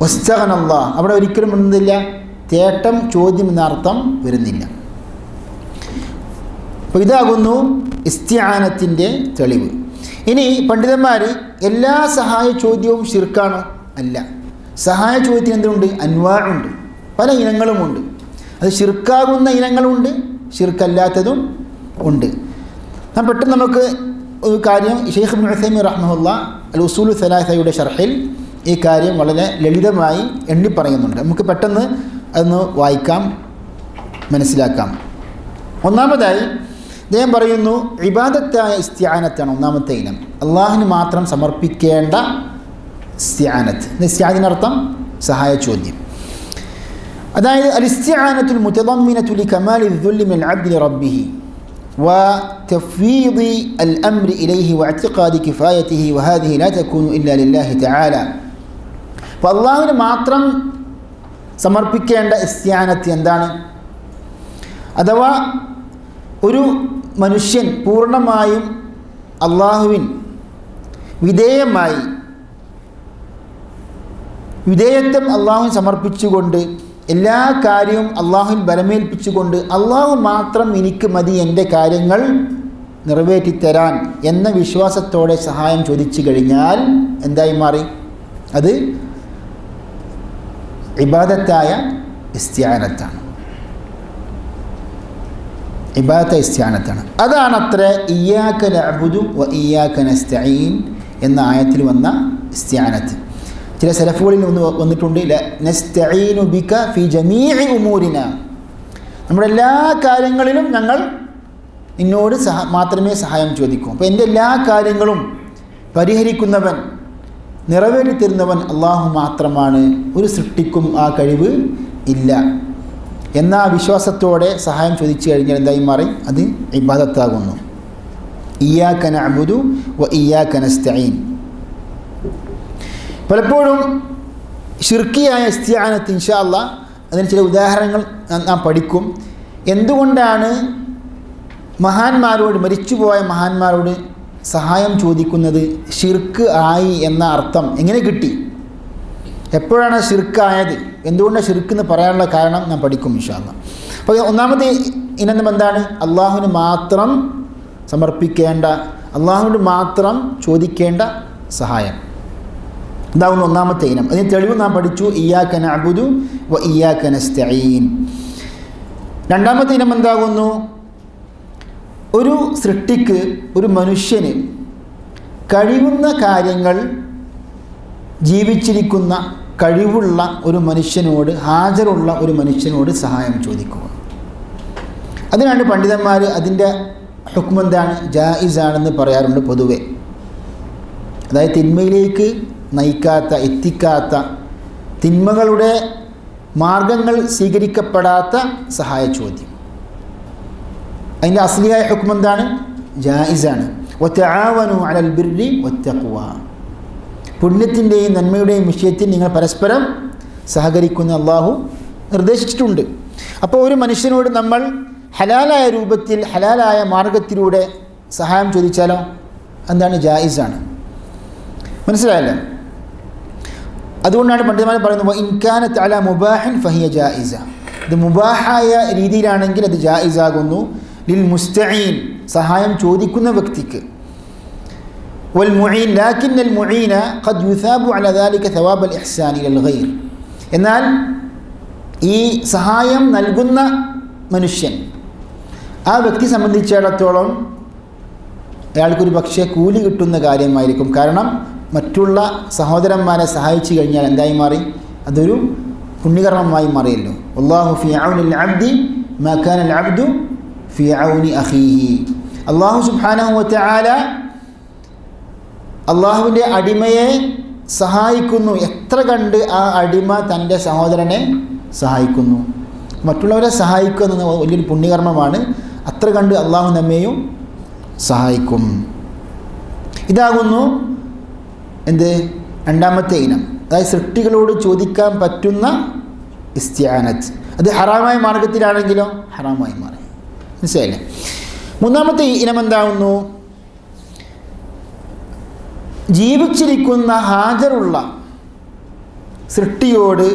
വസ്തഗ്നല്ലാഹ് അവിടെ ഒരിക്കലും എന്തില്ല? തേട്ടം, ചോദ്യം എന്ന അർത്ഥം വരുന്നില്ല. അപ്പോൾ ഇതാകുന്നു ഇസ്തിആനത്തിൻ്റെ തെളിവ്. ഇനി പണ്ഡിതന്മാർ എല്ലാ സഹായ ചോദ്യവും ശിർക്കാണോ? അല്ല. സഹായ ചോദ്യത്തിന് എന്തുണ്ട്? അൻവാഉണ്ട്, പല ഇനങ്ങളുമുണ്ട്. അത് ശിർക്കാകുന്ന ഇനങ്ങളുണ്ട്, ശിർക്കല്ലാത്തതും ഉണ്ട്. പെട്ടെന്ന് നമുക്ക് ഒരു കാര്യം ഷെയ്ഖ് ഇബ്നു ഉസൈമീൻ റഹ്മഹുല്ലാഹ് അൽ ഉസൂലു സലാസയുടെ ഷർഹിൽ ഈ കാര്യം വളരെ ലളിതമായി എണ്ണി പറയുന്നുണ്ട്. നമുക്ക് പെട്ടെന്ന് അതൊന്ന് വായിക്കാം, മനസ്സിലാക്കാം. ഒന്നാമതായി അദ്ദേഹം പറയുന്നു, ഇബാദത്തായ ഇസ്തിആനത്താണ് ഒന്നാമത്തെ ഇനം. അള്ളാഹിന് മാത്രം സമർപ്പിക്കേണ്ട ഇസ്തിആനത്ത്. ഇസ്തിആനത്തിനർത്ഥം സഹായ ചോദ്യം. അതായത് അൽ ഇസ്തിആനത്തുൽ മുതദമ്മിനതു ലികമാലിൽ ദുല്ലി മിനൽ അബ്ദി ലിറബ്ബിഹി وتفويض الأمر إليه واعتقاد كفايته وهذه لا تكون إلا لله تعالى. അപ്പോൾ അള്ളാഹുവിന് മാത്രം സമർപ്പിക്കേണ്ട ഇസ്തിആനത്ത് എന്താണ്? അഥവാ ഒരു മനുഷ്യൻ പൂർണ്ണമായും അള്ളാഹുവിൻ വിധേയത്വം അള്ളാഹുവിന് സമർപ്പിച്ചുകൊണ്ട് എല്ലാ കാര്യവും അള്ളാഹുവിൽ ബലമേൽപ്പിച്ചുകൊണ്ട് അള്ളാഹു മാത്രം എനിക്ക് മതി എൻ്റെ കാര്യങ്ങൾ നിറവേറ്റിത്തരാൻ എന്ന വിശ്വാസത്തോടെ സഹായം ചോദിച്ചു കഴിഞ്ഞാൽ എന്തായി മാറി? അത് ഇബാദത്തായ ഇസ്തിആനത്താണ്. ഇബാദത്ത ഇസ്തിആനത്താണ്. അതാണത്ര ഇയ്യാക നഅ്ബുദു വ ഇയ്യാക നസ്തഈൻ എന്ന ആയത്തിൽ വന്ന ഇസ്തിആനത്ത്. ചില സലഫുകളിൽ വന്നിട്ടുണ്ട്, നസ്തഈനു ബിക ഫി ജമീഇ ഉമൂരിന, നമ്മുടെ എല്ലാ കാര്യങ്ങളിലും ഞങ്ങൾ നിന്നോട് മാത്രമേ സഹായം ചോദിക്കൂ. അപ്പോൾ എൻ്റെ എല്ലാ കാര്യങ്ങളും പരിഹരിക്കുന്നവൻ, നിറവേറ്റിത്തരുന്നവൻ അള്ളാഹു മാത്രമാണ്. ഒരു സൃഷ്ടിക്കും ആ കഴിവ് ഇല്ല എന്ന വിശ്വാസത്തോടെ സഹായം ചോദിച്ചു കഴിഞ്ഞാൽ എന്തായി മാറി? അത് ഇബാദത്താകുന്നു. ഇയ്യാക നഅ്ബുദു വ ഇയ്യാക നസ്തഈൻ. പലപ്പോഴും ശിർക്കിയായ ഇസ്തിആനത്ത് ഇൻഷാ അല്ലാഹ് അതിന് ചില ഉദാഹരണങ്ങൾ നാം പഠിക്കും. എന്തുകൊണ്ടാണ് മഹാന്മാരോട്, മരിച്ചുപോയ മഹാന്മാരോട് സഹായം ചോദിക്കുന്നത് ഷിർക്ക് ആയി എന്ന അർത്ഥം എങ്ങനെ കിട്ടി? എപ്പോഴാണ് ഷിർക്കായത്? എന്തുകൊണ്ടാണ് ഷിർക്ക് എന്ന് പറയാനുള്ള കാരണം നാം പഠിക്കും ഇൻഷാ അല്ലാഹ്. അപ്പോൾ ഒന്നാമത്തെ ഇനം എന്താണ്? അള്ളാഹുവിന് മാത്രം സമർപ്പിക്കേണ്ട, അള്ളാഹുവിനോട് മാത്രം ചോദിക്കേണ്ട സഹായം. ഇതാവുന്നു ഒന്നാമത്തെ ഇനം. അതിന് തെളിവ് നാം പഠിച്ചു, ഇയ്യാക നഅ്ബുദു വ ഇയ്യാക നസ്തഈൻ. രണ്ടാമത്തെ ഇനം എന്താകുന്നു? ഒരു സൃഷ്ടിക്ക്, ഒരു മനുഷ്യന് കഴിവുന്ന കാര്യങ്ങൾ ജീവിച്ചിരിക്കുന്ന കഴിവുള്ള ഒരു മനുഷ്യനോട്, ഹാജറുള്ള ഒരു മനുഷ്യനോട് സഹായം ചോദിക്കുക. അതിനാണ് പണ്ഡിതന്മാർ അതിൻ്റെ ഹുക്ം എന്താണ്? ജായിസാണെന്ന് പറയാറുണ്ട് പൊതുവെ. അതായത് തിന്മയിലേക്ക് നയിക്കാത്ത, എത്തിക്കാത്ത, തിന്മകളുടെ മാർഗങ്ങൾ സ്വീകരിക്കപ്പെടാത്ത സഹായ ചോദ്യം. അതിൻ്റെ അസ്ലിയായ ഹുക്ം എന്താണ്? ജായിസാണ്. വതആവനു അലൽ ബിർരി വത്തഖ്വ, പുണ്യത്തിൻ്റെയും നന്മയുടെയും വിഷയത്തിൽ നിങ്ങൾ പരസ്പരം സഹകരിക്കുന്ന അള്ളാഹു നിർദ്ദേശിച്ചിട്ടുണ്ട്. അപ്പോൾ ഒരു മനുഷ്യനോട് നമ്മൾ ഹലാലായ രൂപത്തിൽ ഹലാലായ മാർഗത്തിലൂടെ സഹായം ചോദിച്ചാലോ എന്താണ് ജായിസാണ്. മനസ്സിലായല്ലോ? അതുകൊണ്ടാണ് പണ്ഡിതന്മാർ പറയുന്നത് ഇൻ കാനത് അലാ മുബാഹിൻ ഫഹിയ ജായിസ. ഇത് മുബാഹായ രീതിയിലാണെങ്കിൽ അത് ജായിസാകുന്നു. ലിൽ മുസ്തഈൻ സഹായം ചോദിക്കുന്ന വ്യക്തിക്ക്. വൽ മുഈൻ ലാകിന്നൽ മുഈന ഖദ് യുസാബു അലാ ദാലിക സവാബൽ ഇഹ്സാൻ ഇലൽ ഗൈർ. എന്നാൽ ഈ സഹായം നൽകുന്ന മനുഷ്യൻ ആ വ്യക്തി സംബന്ധിച്ചിടത്തോളം അയാൾക്കൊരു പക്ഷേ കൂലി കിട്ടുന്ന കാര്യമായിരിക്കും. കാരണം മറ്റുള്ള സഹോദരന്മാരെ സഹായിച്ചു കഴിഞ്ഞാൽ എന്തായി മാറി? അതൊരു പുണ്യകർമ്മമായി മാറിയല്ലോ. അല്ലാഹു ഫി ഔനിൽ അബ്ദി മാ കാനൽ അബ്ദു ഫി ഔനി അഖീഹി. അല്ലാഹു സുബ്ഹാനഹു വ തആല അള്ളാഹുവിൻ്റെ അടിമയെ സഹായിക്കുന്നു. എത്ര കണ്ട് ആ അടിമ തൻ്റെ സഹോദരനെ സഹായിക്കുന്നു. മറ്റുള്ളവരെ സഹായിക്കുക എന്നത് വലിയൊരു പുണ്യകർമ്മമാണ്. അത്ര കണ്ട് അള്ളാഹു നമ്മെയും സഹായിക്കും. ഇതാകുന്നു എന്ത്? രണ്ടാമത്തെ ഇനം. അതായത് സൃഷ്ടികളോട് ചോദിക്കാൻ പറ്റുന്ന ഇസ്തിആനത്ത്. അത് ഹറാമായ മാർഗത്തിലാണെങ്കിലോ ഹറാമായി മാറി. മനസ്സിലായില്ലേ? മൂന്നാമത്തെ ഇനം എന്താകുന്നു? ജീവിച്ചിരിക്കുന്ന ഹാജറുള്ള സൃഷ്ടിയോട്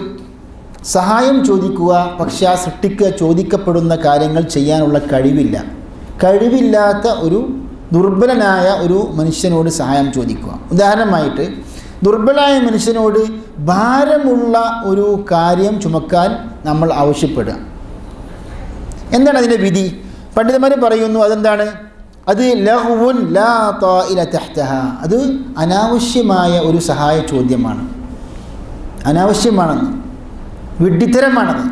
സഹായം ചോദിക്കുക. പക്ഷേ ആ സൃഷ്ടിക്ക് ചോദിക്കപ്പെടുന്ന കാര്യങ്ങൾ ചെയ്യാനുള്ള കഴിവില്ലാത്ത ഒരു ദുർബലനായ ഒരു മനുഷ്യനോട് സഹായം ചോദിക്കുക. ഉദാഹരണമായിട്ട് ദുർബലനായ മനുഷ്യനോട് ഭാരമുള്ള ഒരു കാര്യം ചുമക്കാൻ നമ്മൾ ആവശ്യപ്പെടുക. എന്താണ് അതിൻ്റെ വിധി? പണ്ഡിതന്മാർ പറയുന്നു അതെന്താണ്? അത് ലഹ്വുൻ ലാ താഇല തഹ്തഹ. അത് അനാവശ്യമായ ഒരു സഹായ ചോദ്യമാണ്. അനാവശ്യമാണെന്ന്, വിഡ്ഢിത്തരമാണത്.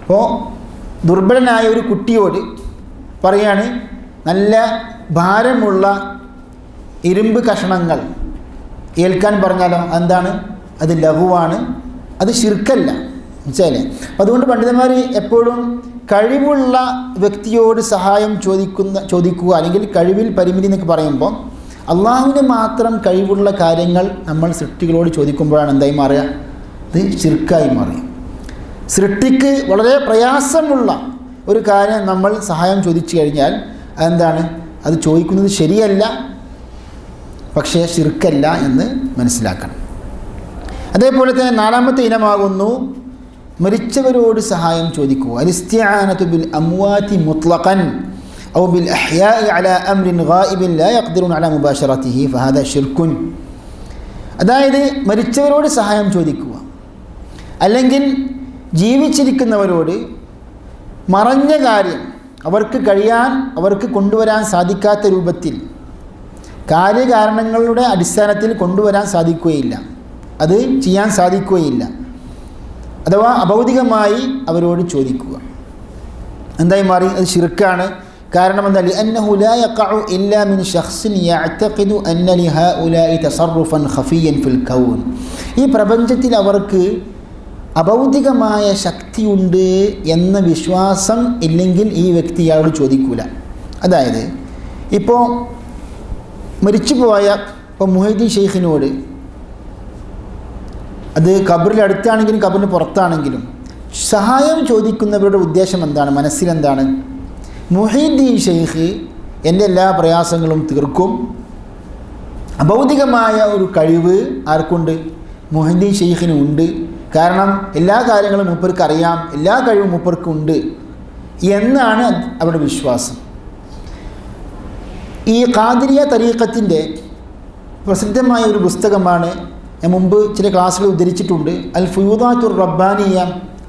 അപ്പോൾ ദുർബലനായ ഒരു കുട്ടിയോട് പറയാണ് നല്ല ഭാരമുള്ള ഇരുമ്പ് കഷണങ്ങൾ ഏൽക്കാൻ പറഞ്ഞാലോ എന്താണ്? അത് ലഘുവാണ്, അത് ശിർക്കല്ല. മനസ്സിലായില്ലേ? അതുകൊണ്ട് പണ്ഡിതന്മാർ എപ്പോഴും കഴിവുള്ള വ്യക്തിയോട് സഹായം ചോദിക്കുക അല്ലെങ്കിൽ കഴിവിൽ പരിമിതി എന്നൊക്കെ പറയുമ്പോൾ അള്ളാഹുവിന് മാത്രം കഴിവുള്ള കാര്യങ്ങൾ നമ്മൾ സൃഷ്ടികളോട് ചോദിക്കുമ്പോഴാണ് എന്തായി മാറുക? ഇത് ശിർക്കായി മാറുക. സൃഷ്ടിക്ക് വളരെ പ്രയാസമുള്ള ഒരു കാര്യം നമ്മൾ സഹായം ചോദിച്ചു കഴിഞ്ഞാൽ അതെന്താണ്? അത് ചോദിക്കുന്നത് ശരിയല്ല, പക്ഷേ ശിർക്കല്ല എന്ന് മനസ്സിലാക്കണം. അതേപോലെ തന്നെ നാലാമത്തെ ഇനമാകുന്നു മരിച്ചവരോട് സഹായം ചോദിക്കുക. അൽ-ഇസ്തിആനതു ബിൽ അംവാതി മുത്ലഖൻ ഔ ബിൽ അഹ്യാഇ അലാ അംരിൻ ഗായിബിൻ ലാ യഖ്ദിറൂന അലാ മുബാശറതിഹി ഫഹാദാ ശിർക്കുൻ. അതായത് മരിച്ചവരോട് സഹായം ചോദിക്കുക, അല്ലെങ്കിൽ ജീവിച്ചിരിക്കുന്നവരോട് മറഞ്ഞ കാര്യം അവർക്ക് കൊണ്ടുവരാൻ സാധിക്കാത്ത രൂപത്തിൽ കാര്യകാരണങ്ങളുടെ അടിസ്ഥാനത്തിൽ കൊണ്ടുവരാൻ സാധിക്കുകയില്ല, അത് ചെയ്യാൻ സാധിക്കുകയില്ല. അഥവാ അഭൗതികമായി അവരോട് ചോദിക്കുക. എന്തായി മാറി? അത് ശിർക്കാണ്. കാരണം എന്താ? ലിഅന്നഹു ലാ യഖഉ ഇല്ലാ മിൻ ശഖ്സിൻ യഅ്തഖിദു അന്ന ലിഹഉലാഇ തസറുഫൻ ഖഫിയ്യൻ ഫിൽ കൗൻ. ഈ പ്രപഞ്ചത്തിൽ അവർക്ക് അഭൗതികമായ ശക്തിയുണ്ട് എന്ന വിശ്വാസം ഇല്ലെങ്കിൽ ഈ വ്യക്തി അയാളോട് ചോദിക്കൂല. അതായത് ഇപ്പോൾ മരിച്ചുപോയ മുഹൈദ്ദീൻ ഷെയ്ഖിനോട്, അത് ഖബറിൽ അടുത്താണെങ്കിലും ഖബറിന് പുറത്താണെങ്കിലും സഹായം ചോദിക്കുന്നവരുടെ ഉദ്ദേശം എന്താണ്? മനസ്സിലെന്താണ്? മുഹൈദ്ദീൻ ഷെയ്ഖ് എൻ്റെ എല്ലാ പ്രയാസങ്ങളും തീർക്കും. അഭൗതികമായ ഒരു കഴിവ് ആർക്കുണ്ട്? മുഹൈദ്ദീൻ ഷെയ്ഖിന് ഉണ്ട്. കാരണം എല്ലാ കാര്യങ്ങളും മൂപ്പർക്ക് അറിയാം, എല്ലാ കഴിവും മൂപ്പർക്കുണ്ട് എന്നാണ് അവരുടെ വിശ്വാസം. ഈ ഖാദിരിയ തരീഖത്തിൻ്റെ പ്രസിദ്ധമായ ഒരു പുസ്തകമാണ്, ഞാൻ മുമ്പ് ചില ക്ലാസ്സുകൾ ഉദ്ധരിച്ചിട്ടുണ്ട്, അൽ ഫുയൂദാത്തുർ റബ്ബാനിയ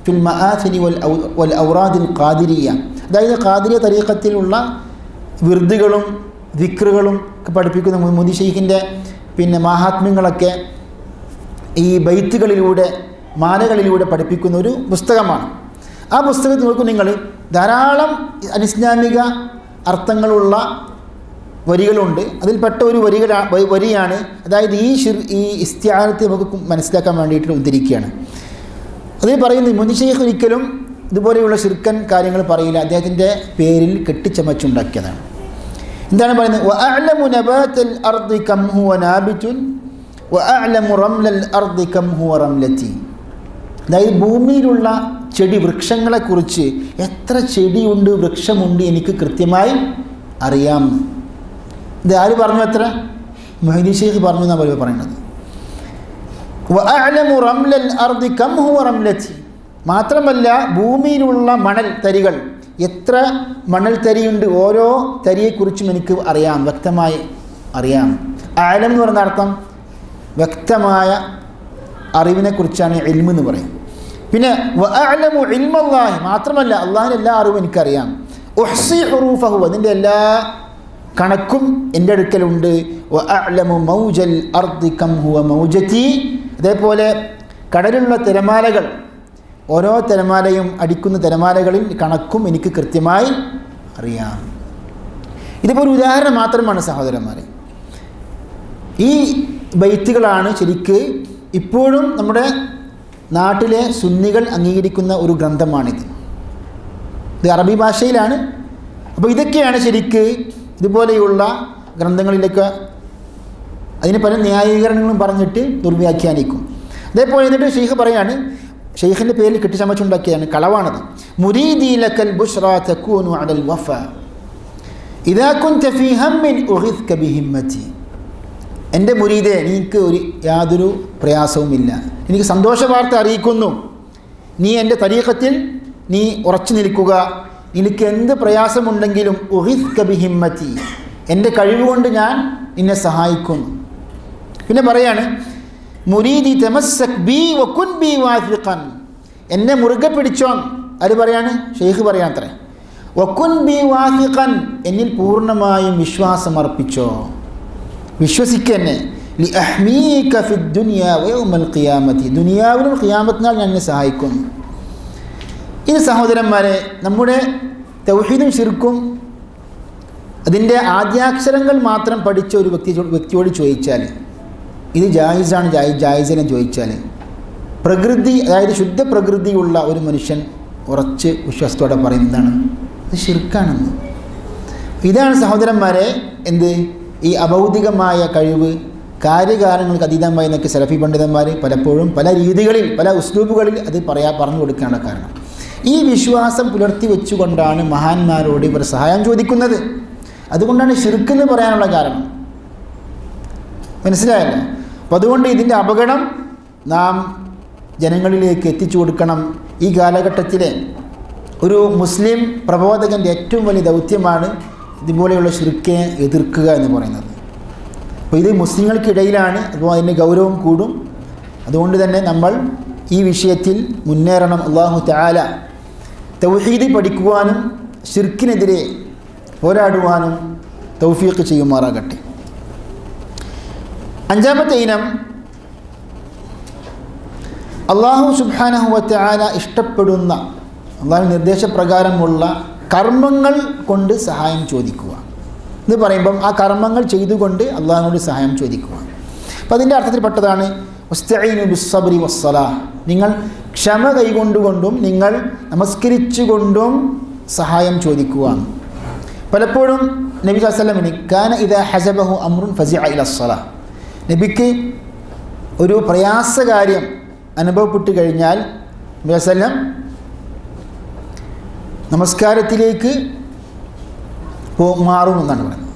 ഫിൽ മആഥിനി വൽ ഔറാദിൽ ഖാദിരിയ. അതായത് ഖാദിരിയ തരീഖത്തിലുള്ള വിർദുകളും ദിക്റുകളും ഒക്കെ പഠിപ്പിക്കുന്ന മുഹമ്മദ് ഷെയ്ഖിൻ്റെ മഹാത്മ്യങ്ങളൊക്കെ ഈ ബൈത്തുകളിലൂടെ മാലകളിലൂടെ പഠിപ്പിക്കുന്ന ഒരു പുസ്തകമാണ്. ആ പുസ്തകത്തിൽ നോക്കൂ നിങ്ങൾ, ധാരാളം അനിസ്ലാമിക അർത്ഥങ്ങളുള്ള വരികളുണ്ട്. അതിൽപ്പെട്ട ഒരു വരിയാണ്, അതായത് ഈ ഇസ്തിആനത്തെ നമുക്ക് മനസ്സിലാക്കാൻ വേണ്ടിയിട്ട് ഉദ്ധരിക്കുകയാണ്. അതിൽ പറയുന്നത് മുഹമ്മദ് ഷെയ്ഖ് ഒരിക്കലും ഇതുപോലെയുള്ള ശിർക്കൻ കാര്യങ്ങൾ പറയില്ല, അദ്ദേഹത്തിൻ്റെ പേരിൽ കെട്ടിച്ചമച്ചുണ്ടാക്കിയതാണ്. എന്താണ് പറയുന്നത്? വഅഅലമു നബാതൽ അർദി കം ഹുവ നാബിതുൻ വഅഅലമു റംലൽ അർദി കം ഹുവ റംലതി. അതായത് ഭൂമിയിലുള്ള ചെടി വൃക്ഷങ്ങളെക്കുറിച്ച് എത്ര ചെടിയുണ്ട് വൃക്ഷമുണ്ട് എനിക്ക് കൃത്യമായി അറിയാം. ഇത് ആര് പറഞ്ഞു? എത്ര? മുഹയ്യിദ്ദീൻ ശൈഖ് പറഞ്ഞു എന്നാണ് അവർ പറയുന്നത്. വഅഅലമു റംലൽ അർദി കം ഹുവ റംലതി. മാത്രമല്ല ഭൂമിയിലുള്ള മണൽ തരികൾ, എത്ര മണൽ തരിയുണ്ട്, ഓരോ തരിയെക്കുറിച്ചും എനിക്ക് അറിയാം, വ്യക്തമായി അറിയാം. അഅലം എന്ന് പറയുന്ന അർത്ഥം വ്യക്തമായ അറിവിനെക്കുറിച്ചാണ് ഇൽമ് എന്ന് പറയും. പിന്നെ വഅഅലമു ഇൽമല്ലാഹി, മാത്രമല്ല അള്ളാഹിൻ്റെ എല്ലാ അറിവും എനിക്കറിയാം. ഉഹ്സി ഹുറൂഫഹു, അതിൻ്റെ എല്ലാ കണക്കും എൻ്റെ അടുക്കലുണ്ട്. വഅഅലമു മൗജൽ അർദി കം ഹുവ മൗജതി. അതേപോലെ കടലിലുള്ള തിരമാലകൾ, ഓരോ തിരമാലയും അടിക്കുന്ന തിരമാലകളിൽ കണക്കും എനിക്ക് കൃത്യമായി അറിയാം. ഇതിപ്പോൾ ഒരു ഉദാഹരണം മാത്രമാണ് സഹോദരന്മാരെ. ഈ ബൈത്തുകളാണ് ശരിക്ക് ഇപ്പോഴും നമ്മുടെ നാട്ടിലെ സുന്നികൾ അംഗീകരിക്കുന്ന ഒരു ഗ്രന്ഥമാണിത്. ഇത് അറബി ഭാഷയിലാണ്. അപ്പോൾ ഇതൊക്കെയാണ് ശരിക്ക് ഇതുപോലെയുള്ള ഗ്രന്ഥങ്ങളിലൊക്കെ അതിന് പല ന്യായീകരണങ്ങളും പറഞ്ഞിട്ട് ദുർവ്യാഖ്യാനിക്കും. അതേപോലെ എന്നിട്ട് ഷെയ്ഖ് പറയാണ്, ഷെയ്ഖിൻ്റെ പേരിൽ കെട്ടിച്ചമച്ചുണ്ടാക്കിയാണ്, കളവാണത്. മുരീദി ലക്കൽ ബുശ്റാ തകൂനു അലൽ വഫാ ഇദാ കുൻത ഫീ ഹമ്മിൻ ഉഗിദ്ക ബിഹിമ്മതി. എൻ്റെ മുരീദേ, എനിക്ക് യാതൊരു പ്രയാസവുമില്ല, എനിക്ക് സന്തോഷ വാർത്ത അറിയിക്കുന്നു, നീ എൻ്റെ തരീഖത്തിൽ നീ ഉറച്ചു നിൽക്കുക, നിനക്ക് എന്ത് പ്രയാസമുണ്ടെങ്കിലും ഉഗിദ്ക ബിഹിമ്മതി, എൻ്റെ കഴിവുകൊണ്ട് ഞാൻ നിന്നെ സഹായിക്കുന്നു. പിന്നെ പറയാണ് മുരീദി തമസ്സക് ബി വകുൻ ബി വാസിഖൻ, എന്നെ മുറുകെ പിടിച്ചോ. അത് പറയാണ് ഷെയ്ഖ് പറയാൻ അത്രേ. വകുൻ ബി വാസിഖൻ, എന്നിൽ പൂർണ്ണമായും വിശ്വാസം അർപ്പിച്ചോ, വിശ്വസിക്കെന്നെ. ലി അഹ്മീക ഫിദ് ദുനിയാ വയൗമൽ ഖിയാമത്തി, ദുനിയാവിലും ഖിയാമത്ത് നാൾ ഞാൻ എന്നെ സഹായിക്കുന്നു. ഇത് സഹോദരന്മാരെ, നമ്മുടെ തൗഹീദും ശിർക്കും അതിൻ്റെ ആദ്യാക്ഷരങ്ങൾ മാത്രം പഠിച്ച ഒരു വ്യക്തിയോട് ചോദിച്ചാൽ ഇത് ജായിസാണ് ജായിസെന്ന് ചോദിച്ചാൽ, പ്രകൃതി, അതായത് ശുദ്ധ പ്രകൃതിയുള്ള ഒരു മനുഷ്യൻ ഉറച്ച് വിശ്വാസത്തോടെ പറയും എന്താണ്? ഇത് ശിർക്കാണെന്ന്. ഇതാണ് സഹോദരന്മാരെ എന്ത് ഈ അഭൗതികമായ കഴിവ്, കാര്യകാരണങ്ങൾക്ക് അതീതമായി എന്നൊക്കെ സലഫി പണ്ഡിതന്മാർ പലപ്പോഴും പല രീതികളിൽ പല ഉസ്ലൂബുകളിൽ അത് പറഞ്ഞു കൊടുക്കാനുള്ള കാരണം. ഈ വിശ്വാസം പുലർത്തി വെച്ചുകൊണ്ടാണ് മഹാന്മാരോട് ഇവർ സഹായം ചോദിക്കുന്നത്. അതുകൊണ്ടാണ് ശിർക്ക് എന്ന് പറയാനുള്ള കാരണം. മനസ്സിലായല്ലോ? അപ്പം അതുകൊണ്ട് ഇതിൻ്റെ അപകടം നാം ജനങ്ങളിലേക്ക് എത്തിച്ചു കൊടുക്കണം. ഈ കാലഘട്ടത്തിലെ ഒരു മുസ്ലിം പ്രബോധകൻ്റെ ഏറ്റവും വലിയ ദൗത്യമാണ് ഇതുപോലെയുള്ള ശിർക്കിനെ എതിർക്കുക എന്ന് പറയുന്നത്. അപ്പോൾ ഇത് മുസ്ലിങ്ങൾക്കിടയിലാണ്, അപ്പോൾ അതിൻ്റെ ഗൗരവം കൂടും. അതുകൊണ്ട് തന്നെ നമ്മൾ ഈ വിഷയത്തിൽ മുന്നേറണം. അല്ലാഹു തആല തൗഹീദ് പഠിക്കുവാനും ശിർക്കിനെതിരെ പോരാടുവാനും തൗഫീഖ് ചെയ്യുമാറാകട്ടെ. അഞ്ചാമത്തെ ഇനം, അല്ലാഹു സുബ്ഹാനഹു വ തആല ഇഷ്ടപ്പെടുന്ന, അല്ലാഹു നിർദ്ദേശപ്രകാരമുള്ള കർമ്മങ്ങൾ കൊണ്ട് സഹായം ചോദിക്കുക. ഇത് പറയുമ്പം ആ കർമ്മങ്ങൾ ചെയ്തുകൊണ്ട് അള്ളാഹുവിനോട് സഹായം ചോദിക്കുക. അപ്പം അതിൻ്റെ അർത്ഥത്തിൽപ്പെട്ടതാണ് ഉസ്തഈനു ബിസ്സബ്രി വസ്സലാഹ്, നിങ്ങൾ ക്ഷമ കൈകൊണ്ടുകൊണ്ടും നിങ്ങൾ നമസ്കരിച്ചുകൊണ്ടും സഹായം ചോദിക്കുക. പലപ്പോഴും നബി സല്ലല്ലാഹു അലൈഹി വസല്ലം കാന ഇദാ ഹസബഹു അംറുൻ ഫസിഅ ഇലസ്സലാഹ്, നബിക്ക് ഒരു പ്രയാസകാര്യം അനുഭവപ്പെട്ട് കഴിഞ്ഞാൽ നബി സല്ലല്ലാഹു അലൈഹി വസല്ലം നമസ്കാരത്തിലേക്ക് മാറും എന്നാണ് പറയുന്നത്.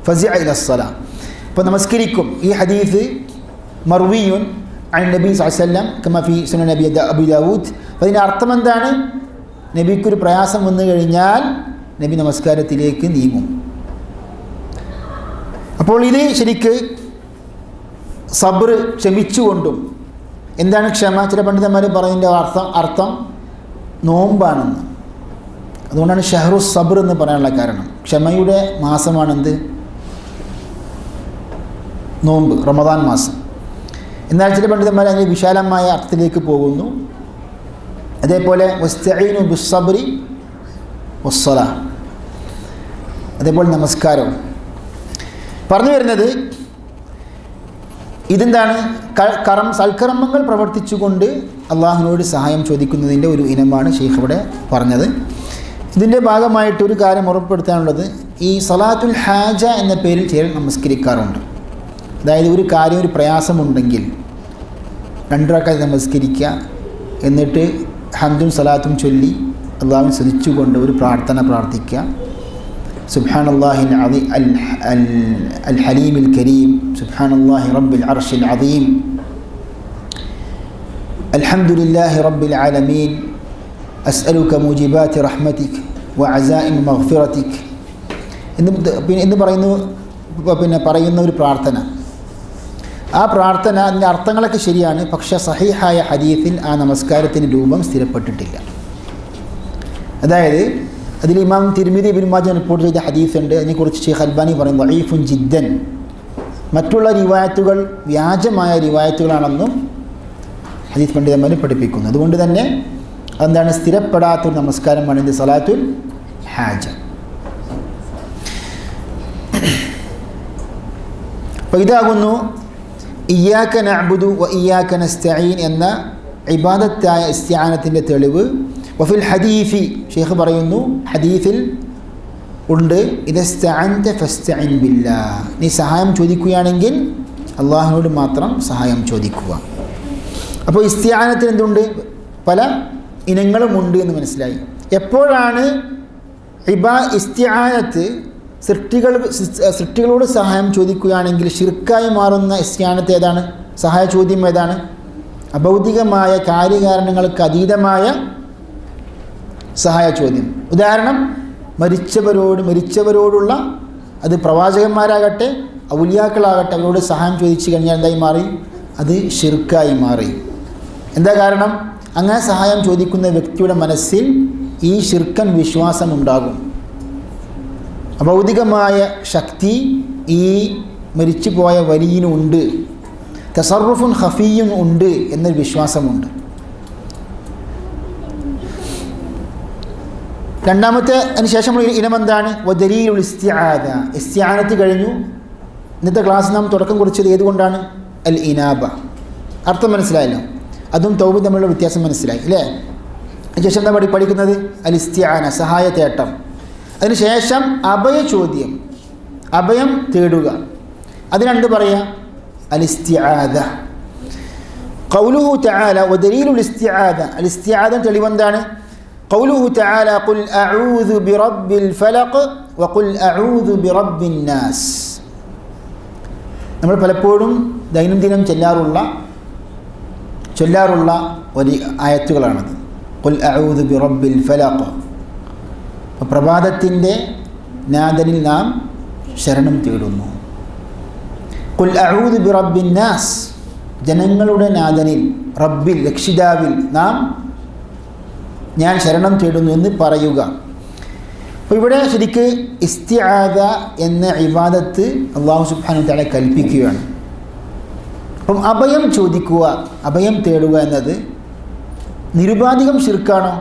ഫസിഅ ഇലസ്സലാഹ്, അപ്പോൾ നമസ്കരിക്കും. ഈ ഹദീസ് മർവിയുൻ അൻ നബി സല്ലല്ലാഹു അലൈഹി വസല്ലം കമാ ഫീ സുനൻ അബി ദാവൂദ്. അതിൻ്റെ അർത്ഥം എന്താണ്? നബിക്കൊരു പ്രയാസം വന്നു കഴിഞ്ഞാൽ നബി നമസ്കാരത്തിലേക്ക് നീങ്ങും. അപ്പോൾ ഇത് ശരിക്ക് സബ്ർ, ക്ഷമിച്ചുകൊണ്ടും. എന്താണ് ക്ഷമ? ചില പണ്ഡിതന്മാർ പറയുന്നതിൻ്റെ അർത്ഥം നോമ്പാണെന്ന്. അതുകൊണ്ടാണ് ഷഹ്റു സബ്ർ എന്ന് പറയാനുള്ള കാരണം. ക്ഷമയുടെ മാസമാണെന്ത്? നോമ്പ്, റമദാൻ മാസം. എന്നാൽ ചില പണ്ഡിതന്മാർ അതിൻ്റെ വിശാലമായ അർത്ഥത്തിലേക്ക് പോകുന്നു. അതേപോലെ വസ്തഈനു ബിസ്സബ്രി വസ്സലാഹ്, അതേപോലെ നമസ്കാരവും. പറഞ്ഞു വരുന്നത് ഇതെന്താണ്? സൽക്കർമ്മങ്ങൾ പ്രവർത്തിച്ചുകൊണ്ട് അള്ളാഹുവിനോട് സഹായം ചോദിക്കുന്നതിൻ്റെ ഒരു ഇനമാണ് ഷെയ്ഖ് ഇവിടെ പറഞ്ഞത്. ഇതിൻ്റെ ഭാഗമായിട്ടൊരു കാര്യം ഉറപ്പെടുത്താനുള്ളത്, ഈ സലാത്തുൽ ഹാജ എന്ന പേരിൽ ചിലർ നമസ്കരിക്കാറുണ്ട്. അതായത് ഒരു കാര്യം, ഒരു പ്രയാസമുണ്ടെങ്കിൽ 2 റക്അത്ത് നമസ്കരിക്കുക, എന്നിട്ട് ഹംദും സലാത്തും ചൊല്ലി അള്ളാഹുവിനെ സ്തുതിച്ചുകൊണ്ട് ഒരു പ്രാർത്ഥന പ്രാർത്ഥിക്കുക. സുബ്ഹാനല്ലാഹിൽ അൽ ഹലീമിൽ കരീം, സുബ്ഹാനല്ലാഹി റബ്ബിൽ അർശിൽ അദീം, അൽഹംദുലില്ലാഹി റബ്ബിൽ ആലമീൻ, അസ്അലുക മുജിബാതി റഹ്മതിക് വഅസാഇം മഗ്ഫിറതിക് എന്ന് പറയുന്ന ഒരു പ്രാർത്ഥന. ആ പ്രാർത്ഥന അതിൻ്റെ അർത്ഥങ്ങളൊക്കെ ശരിയാണ്, പക്ഷേ സഹീഹായ ഹദീസിൽ ആ നമസ്കാരത്തിൻ്റെ രൂപം സ്ഥിരപ്പെട്ടിട്ടില്ല. അതായത് അതിൽ ഇമാം തിർമിദി ഇബ്നു മാജ റിപ്പോർട്ട് ചെയ്ത ഹദീസുണ്ട്. അതിനെക്കുറിച്ച് ഷെയ്ഖ് അൽബാനി പറയും ദഈഫുൻ ജിദ്ദൻ, മറ്റുള്ള റിവായത്തുകൾ വ്യാജമായ റിവായത്തുകളാണെന്നും ഹദീസ് പണ്ഡിതന്മാർ പഠിപ്പിക്കുന്നു. അതുകൊണ്ട് തന്നെ എന്താണ്, സ്ഥിരപ്പെടാത്തൊരു നമസ്കാരമാണ് ഇത് സലാത്തുൽ ഹാജ. അപ്പോൾ ഇതാകുന്നു ഇയ്യാക നഅ്ബുദു വ ഇയ്യാക നസ്തഈൻ എന്ന ഇബാദത്തായ ഇസ്തിആനത്തിൻ്റെ തെളിവ്. വഫിൽ ഹദീഫി, ഷെയ്ഖ് പറയുന്നു ഹദീഫിൽ ഉണ്ട്, ഇദസ്തഅൻത ഫസ്തഇൻ ബില്ലാഹ്, നീ സഹായം ചോദിക്കുകയാണെങ്കിൽ അള്ളാഹുവിനോട് മാത്രം സഹായം ചോദിക്കുക. അപ്പോൾ ഇസ്തിആനത്തിന് എന്തുണ്ട്, പല ഇനങ്ങളുമുണ്ട് എന്ന് മനസ്സിലായി. എപ്പോഴാണ് ഇസ്തിആനത്ത് സൃഷ്ടികളോട് സഹായം ചോദിക്കുകയാണെങ്കിൽ ശിർക്കായി മാറുന്ന ഇസ്തിആനത്ത് ഏതാണ്, സഹായ ചോദ്യം ഏതാണ്? അഭൗതികമായ കാര്യകാരണങ്ങൾക്ക് അതീതമായ സഹായ ചോദ്യം. ഉദാഹരണം, മരിച്ചവരോടുള്ള, അത് പ്രവാചകന്മാരാകട്ടെ ഔലിയാക്കളാകട്ടെ, അവരോട് സഹായം ചോദിച്ചു കഴിഞ്ഞാൽ എന്തായി മാറി? അത് ശിർക്കായി മാറി. എന്താ കാരണം? അങ്ങനെ സഹായം ചോദിക്കുന്ന വ്യക്തിയുടെ മനസ്സിൽ ഈ ശിർക്കൻ വിശ്വാസം ഉണ്ടാകും. അഭൗതികമായ ശക്തി ഈ മരിച്ചുപോയ വലിയനുണ്ട്, തസറുഫുൻ ഖഫിയ്യുൻ ഉണ്ട് എന്നൊരു വിശ്വാസമുണ്ട്. രണ്ടാമത്തെ അതിനുശേഷം ഇനമെന്താണ്? വദലീലുൽ ഇസ്തിആദ. ഇസ്തിആനത്ത് കഴിഞ്ഞു. ഇന്നത്തെ ക്ലാസ് നാം തുടക്കം കുറിച്ചത് ഏതുകൊണ്ടാണ്? അൽ ഇനാബ. അർത്ഥം മനസ്സിലായല്ലോ, അതും തൗബ തമ്മിലുള്ള വ്യത്യാസം മനസ്സിലായി അല്ലേ? അതിനുശേഷം എന്താ പഠിക്കുന്നത്? അൽ ഇസ്തിആന, സഹായ തേട്ടം. അതിനുശേഷം അഭയ ചോദ്യം, അഭയം തേടുക. അതിനെന്ത് പറയുക? അൽ ഇസ്തിആദ. ഖൗലുഹു തആല വദലീലുൽ ഇസ്തിആദ. അൽ ഇസ്തിആദ തെളിവെന്താണ്? ഖൗലുഹു തആല ഖുൽ അഊദു ബിറബ്ബിൽ ഫലഖ് വഖുൽ അഊദു ബിറബ്ബിൻ നാസ്. നമ്മൾ പലപ്പോഴും ദൈനംദിനം ചൊല്ലാറുള്ള ഒരു ആയത്തുകളാണത്. ഖുൽ അഊദു ബിറബ്ബിൽ ഫലഖ്. പ്രഭാതത്തിൻ്റെ നാഥനിൽ നാം ശരണം തേടുന്നു. ഖുൽ അഊദു ബിറബ്ബിൻ നാസ്, ജനങ്ങളുടെ നാഥനിൽ, റബ്ബിൽ, രക്ഷിതാവിൽ ഞാൻ ശരണം തേടുന്നു എന്ന് പറയുക. അപ്പോൾ ഇവിടെ ശരിക്ക് ഇസ്തിആദ എന്ന ഇബാദത്ത് അല്ലാഹു സുബ്ഹാനഹു വ തആല കൽപ്പിക്കുകയാണ്. അപ്പം അഭയം ചോദിക്കുക, അഭയം തേടുക എന്നത് നിരുപാധികം ശിർക്കാണോ?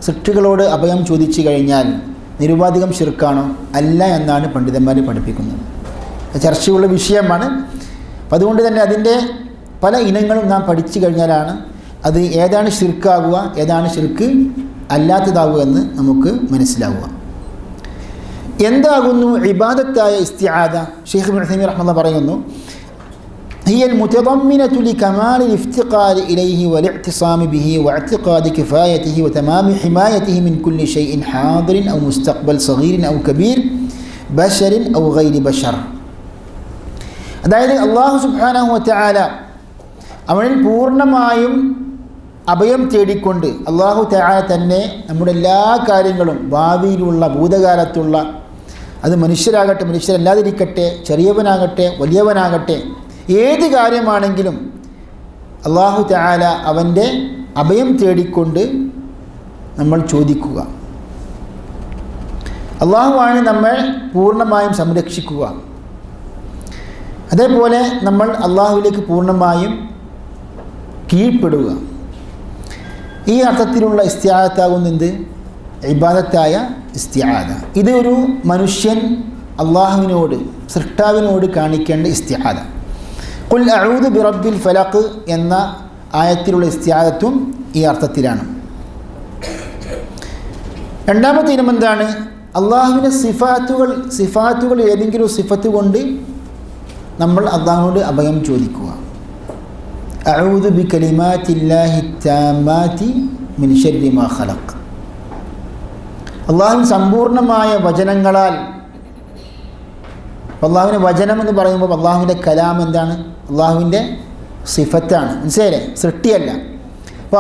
സൃഷ്ടികളോട് അഭയം ചോദിച്ചു കഴിഞ്ഞാൽ നിരുപാധികം ശിർക്കാണോ? അല്ല എന്നാണ് പണ്ഡിതന്മാർ പഠിപ്പിക്കുന്നത്. ചർച്ചയുള്ള വിഷയമാണ്. അപ്പം അതുകൊണ്ട് തന്നെ അതിൻ്റെ പല ഇനങ്ങളും നാം പഠിച്ചു കഴിഞ്ഞാലാണ് അത് ഏതാണ് ശിർക്കാകുക, ഏതാണ് ശിർക്ക് അല്ലാത്തതാകുക എന്ന് നമുക്ക് മനസ്സിലാവുക. എന്താകുന്നു ഇബാദത്തായ ഇസ്തിആദ? ശൈഖ് ഇബ്നു ഉസൈമീൻ റഹ്മത്തുള്ളാഹി പറയുന്നു, هي المتضمنة لكمال الافتقار إليه والاعتصام به واعتقاد كفايته وتمام حمايته من كل شيء حاضر أو مستقبل صغير أو كبير بشر أو غير بشر. അതായത് അല്ലാഹു സുബ്ഹാനഹു വ തആല അവനിൽ പൂർണ്ണമായും അഭയം തേടിക്കൊണ്ട് അല്ലാഹു തആല തന്നെ നമ്മുടെ എല്ലാ കാര്യങ്ങളും, ഭാവിയിലുള്ള ഭൂതകാലത്തുള്ള, അത് മനുഷ്യരാകട്ടെ മനുഷ്യരല്ലാതിരിക്കട്ടെ, ചെറിയവനാകട്ടെ വലിയവനാകട്ടെ, ഏത് കാര്യമാണെങ്കിലും അല്ലാഹു തആല അവൻ്റെ അഭയം തേടിക്കൊണ്ട് നമ്മൾ ചോദിക്കുക. അല്ലാഹുവാണ് നമ്മെ പൂർണ്ണമായും സംരക്ഷിക്കുക. അതേപോലെ നമ്മൾ അല്ലാഹുവിലേക്ക് പൂർണ്ണമായും കീഴ്പ്പെടുക. ഈ അർത്ഥത്തിലുള്ള ഇസ്തിആദത്താകുന്നത് ഇബാദത്തായ ഇസ്തിആദ. ഇത് ഒരു മനുഷ്യൻ അല്ലാഹുവിനോട്, സൃഷ്ടാവിനോട് കാണിക്കേണ്ട ഇസ്തിആദ. ഖുൽ അഊദു ബിറബ്ബിൽ ഫലഖ് എന്ന ആയത്തിലുള്ള ഇസ്തിആദത്തും ഈ അർത്ഥത്തിലാണ്. രണ്ടാമത്തെ ഇനം എന്താണ്? അള്ളാഹുവിൻ്റെ സിഫാത്തുകൾ ഏതെങ്കിലും സിഫത്ത് കൊണ്ട് നമ്മൾ അള്ളാഹുവിനോട് അഭയം ചോദിക്കുക. അഊദു ബികലിമാത്തില്ലാഹി താമ്മാതി മിൻ ശർരി മാ ഖലഖ്. അള്ളാഹുവിൻ സമ്പൂർണ്ണമായ വചനങ്ങളാൽ. അള്ളാഹുവിൻ്റെ വചനം എന്ന് പറയുമ്പോൾ അള്ളാഹുവിൻ്റെ കലാം എന്താണ്? അള്ളാഹുവിൻ്റെ സിഫത്താണ്. മനസ്സിലായില്ലേ? സൃഷ്ടിയല്ല. അപ്പോൾ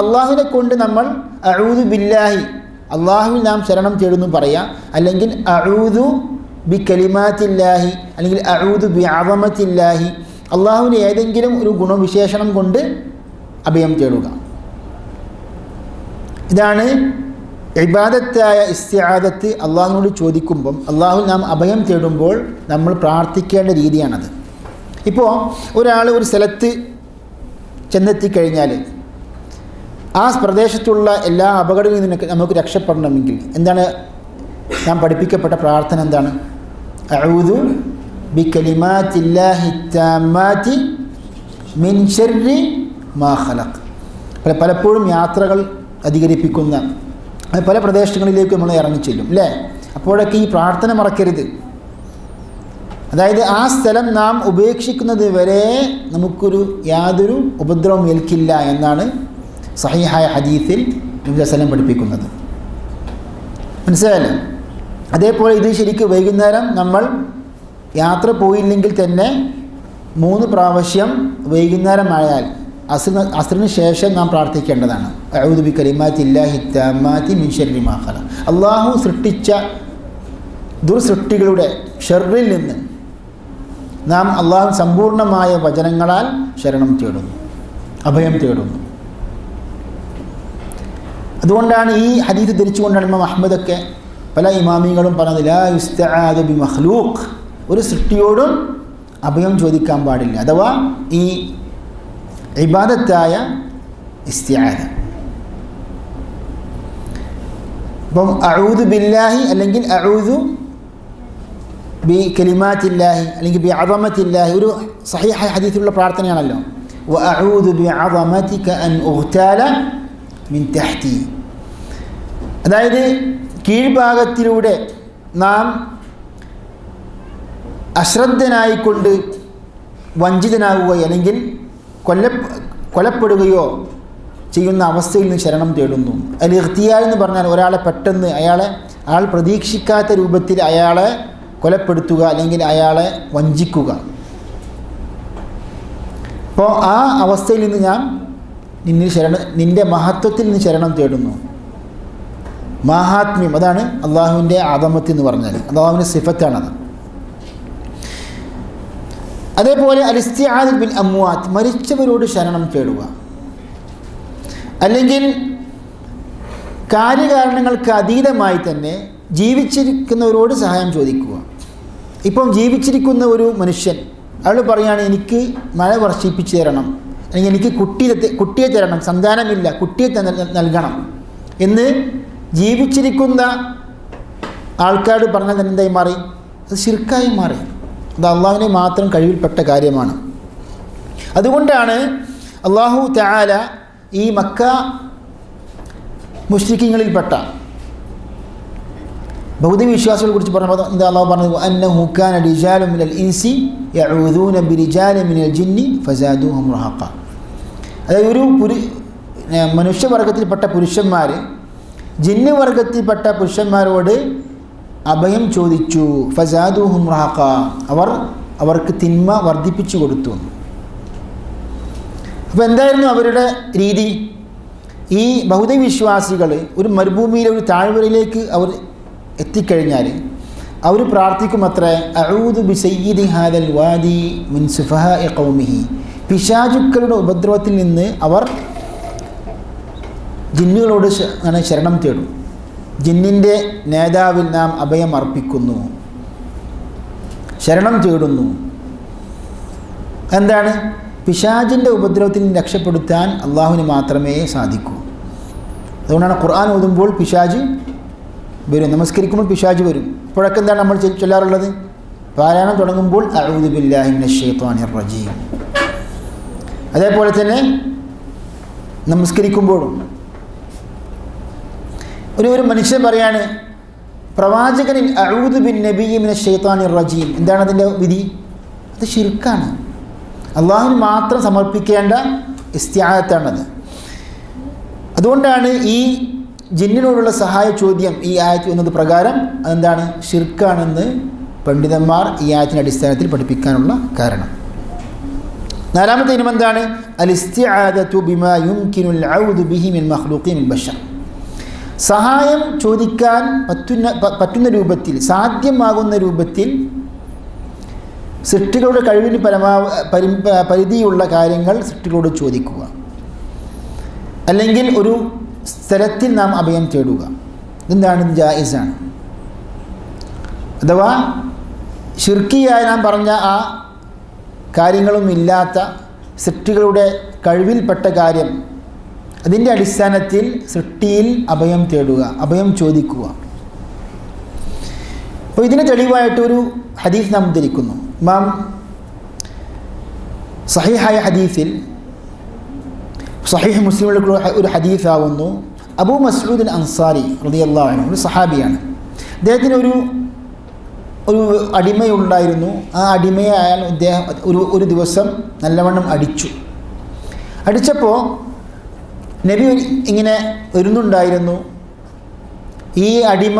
അള്ളാഹുവിനെ കൊണ്ട് നമ്മൾ അഊദു ബില്ലാഹി, അള്ളാഹുവിൽ നാം ശരണം തേടുന്നു പറയാം. അല്ലെങ്കിൽ അഊദു ബി കലിമാത്തില്ലാഹി, അല്ലെങ്കിൽ അഊദു ബി അളമത്തില്ലാഹി, അള്ളാഹുവിന് ഏതെങ്കിലും ഒരു ഗുണവിശേഷണം കൊണ്ട് അഭയം തേടുക. ഇതാണ് ഇബാദത്തായ ഇസ്തിആദത്ത്. അള്ളാഹുവിനോട് ചോദിക്കുമ്പം, അള്ളാഹു നാം അഭയം തേടുമ്പോൾ നമ്മൾ പ്രാർത്ഥിക്കേണ്ട രീതിയാണത്. ഇപ്പോൾ ഒരാൾ ഒരു സ്ഥലത്ത് ചെന്നെത്തിക്കഴിഞ്ഞാൽ ആ പ്രദേശത്തുള്ള എല്ലാ അപകടങ്ങളിൽ നിന്നൊക്കെ നമുക്ക് രക്ഷപ്പെടണമെങ്കിൽ എന്താണ് നാം പഠിപ്പിക്കപ്പെട്ട പ്രാർത്ഥന? എന്താണ്? അഊദു ബികലിമാത്തില്ലാഹി താമ്മാതി മിൻ ശർരി മാ ഖലഖ്. പലപ്പോഴും യാത്രകൾ അധികരിപ്പിക്കുന്ന പല പ്രദേശങ്ങളിലേക്ക് നമ്മൾ ഇറങ്ങിച്ചെല്ലും അല്ലേ? അപ്പോഴൊക്കെ ഈ പ്രാർത്ഥന മറക്കരുത്. അതായത് ആ സ്ഥലം നാം ഉപേക്ഷിക്കുന്നത് വരെ നമുക്കൊരു യാതൊരു ഉപദ്രവം ഏൽക്കില്ല എന്നാണ് സഹീഹായ ഹദീസിൽ നബി വസല്ലം പഠിപ്പിക്കുന്നത്. മനസ്സിലായല്ലോ? അതേപോലെ ഇത് ശരിക്കും വൈകുന്നേരം നമ്മൾ യാത്ര പോയില്ലെങ്കിൽ തന്നെ 3 പ്രാവശ്യം വൈകുന്നേരമായാൽ അസ്റിന് ശേഷം നാം പ്രാർത്ഥിക്കേണ്ടതാണ്. അഊദു ബികലിമാത്തില്ലാഹി താമ്മാതി മിൻ ശർരി മാ ഖലഖ്. അള്ളാഹു സൃഷ്ടിച്ച ദുർസൃഷ്ടികളുടെ ഷർറിൽ നിന്ന് നാം അള്ളാഹു സമ്പൂർണ്ണമായ വചനങ്ങളാൽ ശരണം തേടുന്നു, അഭയം തേടുന്നു. അതുകൊണ്ടാണ് ഈ ഹദീസ് ധരിച്ചുകൊണ്ടാണ് ഇമാം അഹ്മദൊക്കെ പല ഇമാമികളും പറഞ്ഞത് ലാ യുസ്തആദു ബി മഖ്ലൂഖ്, ഒരു സൃഷ്ടിയോടും അഭയം ചോദിക്കാൻ പാടില്ല. അഥവാ ഈ ഇബാദത്തായ ഇസ്തിആദ. അപ്പം അഊദു ബില്ലാഹി അല്ലെങ്കിൽ അഊദു ബി കലിമാത്തില്ലാഹി അല്ലെങ്കിൽ ബി അളമത്തില്ലാഹി ഒരു സഹീഹായ ഹദീസിലുള്ള പ്രാർത്ഥനയാണല്ലോ. വ അഊദു ബി അളമതിക അൻ ഉഗ്താല മിൻ തഹ്തി. അതായത് കീഴ്ഭാഗത്തിലൂടെ നാം അശ്രദ്ധനായിക്കൊണ്ട് വഞ്ചിതനാവുകയോ അല്ലെങ്കിൽ കൊലപ്പെടുകയോ ചെയ്യുന്ന അവസ്ഥയിൽ നിന്ന് ശരണം തേടുന്നു. അൽ ഇഖ്തിയാൽ എന്ന് പറഞ്ഞാൽ ഒരാളെ പെട്ടെന്ന് അയാൾ പ്രതീക്ഷിക്കാത്ത രൂപത്തിൽ അയാളെ കൊലപ്പെടുത്തുക അല്ലെങ്കിൽ അയാളെ വഞ്ചിക്കുക. അപ്പോൾ ആ അവസ്ഥയിൽ നിന്ന് ഞാൻ നിൻ്റെ മഹത്വത്തിൽ നിന്ന് ശരണം തേടുന്നു. മാഹാത്മ്യം, അതാണ് അള്ളാഹുവിൻ്റെ അദമത്ത് എന്ന് പറഞ്ഞാൽ, അള്ളാഹുവിൻ്റെ സിഫത്താണത്. അതേപോലെ അൽ-ഇസ്തിആദ ബിൽ അംവാത്ത്, മരിച്ചവരോട് ശരണം തേടുക. അല്ലെങ്കിൽ കാര്യകാരണങ്ങൾക്ക് അതീതമായി തന്നെ ജീവിച്ചിരിക്കുന്നവരോട് സഹായം ചോദിക്കുക. ഇപ്പം ജീവിച്ചിരിക്കുന്ന ഒരു മനുഷ്യൻ അയാൾ പറയുകയാണ് എനിക്ക് മഴ വർഷിപ്പിച്ച് തരണം, അല്ലെങ്കിൽ എനിക്ക് കുട്ടിയെ തരണം, സന്താനമില്ല, കുട്ടിയെ നൽകണം എന്ന് ജീവിച്ചിരിക്കുന്ന ആൾക്കാർ പറഞ്ഞാൽ തന്നെ എന്തായി മാറി? അത് ശിർക്കായി മാറി. അത് അള്ളാഹുവിനെ മാത്രം കഴിവിൽപ്പെട്ട കാര്യമാണ്. അതുകൊണ്ടാണ് അള്ളാഹു തആല ഈ മക്ക മുശ്രിക്കീങ്ങളിൽപ്പെട്ട ബൗദ്ധ വിശ്വാസികളെ കുറിച്ച് പറഞ്ഞപ്പോൾ എന്താ അള്ളാഹു പറഞ്ഞത്? അന്നഹു കാന റിജാലുൻ മിനൽ ഇൻസി യഊദൂന ബിരിജാലിൻ മിനൽ ജിന്നി ഫസാദൂഹും റഹഖ. അതായത് ഒരു മനുഷ്യവർഗത്തിൽപ്പെട്ട പുരുഷന്മാർ ജിന്ന് വർഗത്തിൽപ്പെട്ട പുരുഷന്മാരോട് അഭയം ചോദിച്ചു. ഫസാദൂഹും റഹഖ, അവർക്ക് തിന്മ വർദ്ധിപ്പിച്ചു കൊടുത്തു. അപ്പോൾ എന്തായിരുന്നു അവരുടെ രീതി? ഈ ബൗദ്ധ വിശ്വാസികൾ ഒരു മരുഭൂമിയിലെ ഒരു താഴ്വരയിലേക്ക് അവർ എത്തിക്കഴിഞ്ഞാൽ അവർ പ്രാർത്ഥിക്കും അത്രേ, അഊദു ബി സയ്യിദി ഹാദൽ വാദി മിൻ സുഫഹാഇ ഖൗമിഹി. പിശാചുക്കളുടെ ഉപദ്രവത്തിൽ നിന്ന് അവർ ജിന്നുകളോട് ശരണം തേടും. ജിന്നിൻ്റെ നേതാവിൽ നാം അഭയം അർപ്പിക്കുന്നു, ശരണം തേടുന്നു. എന്താണ്? പിശാചിൻ്റെ ഉപദ്രവത്തിൽ നിന്ന് രക്ഷപ്പെടുത്താൻ അള്ളാഹുവിന് മാത്രമേ സാധിക്കൂ. അതുകൊണ്ടാണ് ഖുർആൻ ഓതുമ്പോൾ പിശാച് വരും, നമസ്കരിക്കുമ്പോൾ പിശാച് വരും. അപ്പോഴൊക്കെ എന്താണ് നമ്മൾ ചൊല്ലാറുള്ളത്? പാരായണം തുടങ്ങുമ്പോൾ അഊദു ബില്ലാഹി മിനശ് ശൈത്വാനിർ റജീം. അതേപോലെ തന്നെ നമസ്കരിക്കുമ്പോഴും ഒരു മനുഷ്യൻ പറയാണ് പ്രവാചകനിൽ അഊദു ബിൻ നബിയ്യി മിനശ് ശൈത്വാനിർ റജീം. എന്താണ് അതിൻ്റെ വിധി? അത് ശിർക്കാണ്. അള്ളാഹുവിന് മാത്രം സമർപ്പിക്കേണ്ട ഇസ്തിആദത്താണത്. അതുകൊണ്ടാണ് ഈ ജിന്നിനോടുള്ള സഹായ ചോദ്യം ഈ ആയത്ത് എന്നത് പ്രകാരം അതെന്താണ്, ഷിർക്കാണെന്ന് പണ്ഡിതന്മാർ ഈ ആയത്തിൻ്റെ അടിസ്ഥാനത്തിൽ പഠിപ്പിക്കാനുള്ള കാരണം. നാലാമത്തെ ഇനം എന്താണ്, അൽ ഇസ്തിആദതു ബിമാ യുംകിനുൽ ഔദു ബിഹി മിൻ മഖ്ലൂഖി മിൻ ബശർ. സഹായം ചോദിക്കാൻ പറ്റുന്ന രൂപത്തിൽ, സാധ്യമാകുന്ന രൂപത്തിൽ സൃഷ്ടികളുടെ കഴിവിന് പരിധിയുള്ള കാര്യങ്ങൾ സൃഷ്ടികളോട് ചോദിക്കുക, അല്ലെങ്കിൽ ഒരു സ്ഥലത്തിൽ നാം അഭയം തേടുക. ഇതെന്താണ്, ജായിസാണ്. അഥവാ ശിർക്കിയായി നാം പറഞ്ഞ ആ കാര്യങ്ങളും ഇല്ലാത്ത സൃഷ്ടികളുടെ കഴിവിൽപ്പെട്ട കാര്യം, അതിൻ്റെ അടിസ്ഥാനത്തിൽ സൃഷ്ടിയിൽ അഭയം തേടുക, അഭയം ചോദിക്കുക. അപ്പോൾ ഇതിന് തെളിവായിട്ടൊരു ഹദീസ് നാം ഉദ്ധരിക്കുന്നു. ഇമാം സഹീഹായ ഹദീസിൽ, സഹീഹ് മുസ്ലിമിലുള്ള ഒരു ഹദീസാവുന്നു, അബൂ മസ്ഊദ് അൻസാരി റളിയല്ലാഹു അൻഹു, ഒരു സഹാബിയാണ്. അദ്ദേഹത്തിന് ഒരു അടിമയുണ്ടായിരുന്നു. ആ അടിമയെ അയാൾ അദ്ദേഹം ഒരു ദിവസം നല്ലവണ്ണം അടിച്ചപ്പോൾ നബി ഇങ്ങനെ വരുന്നുണ്ടായിരുന്നു. ഈ അടിമ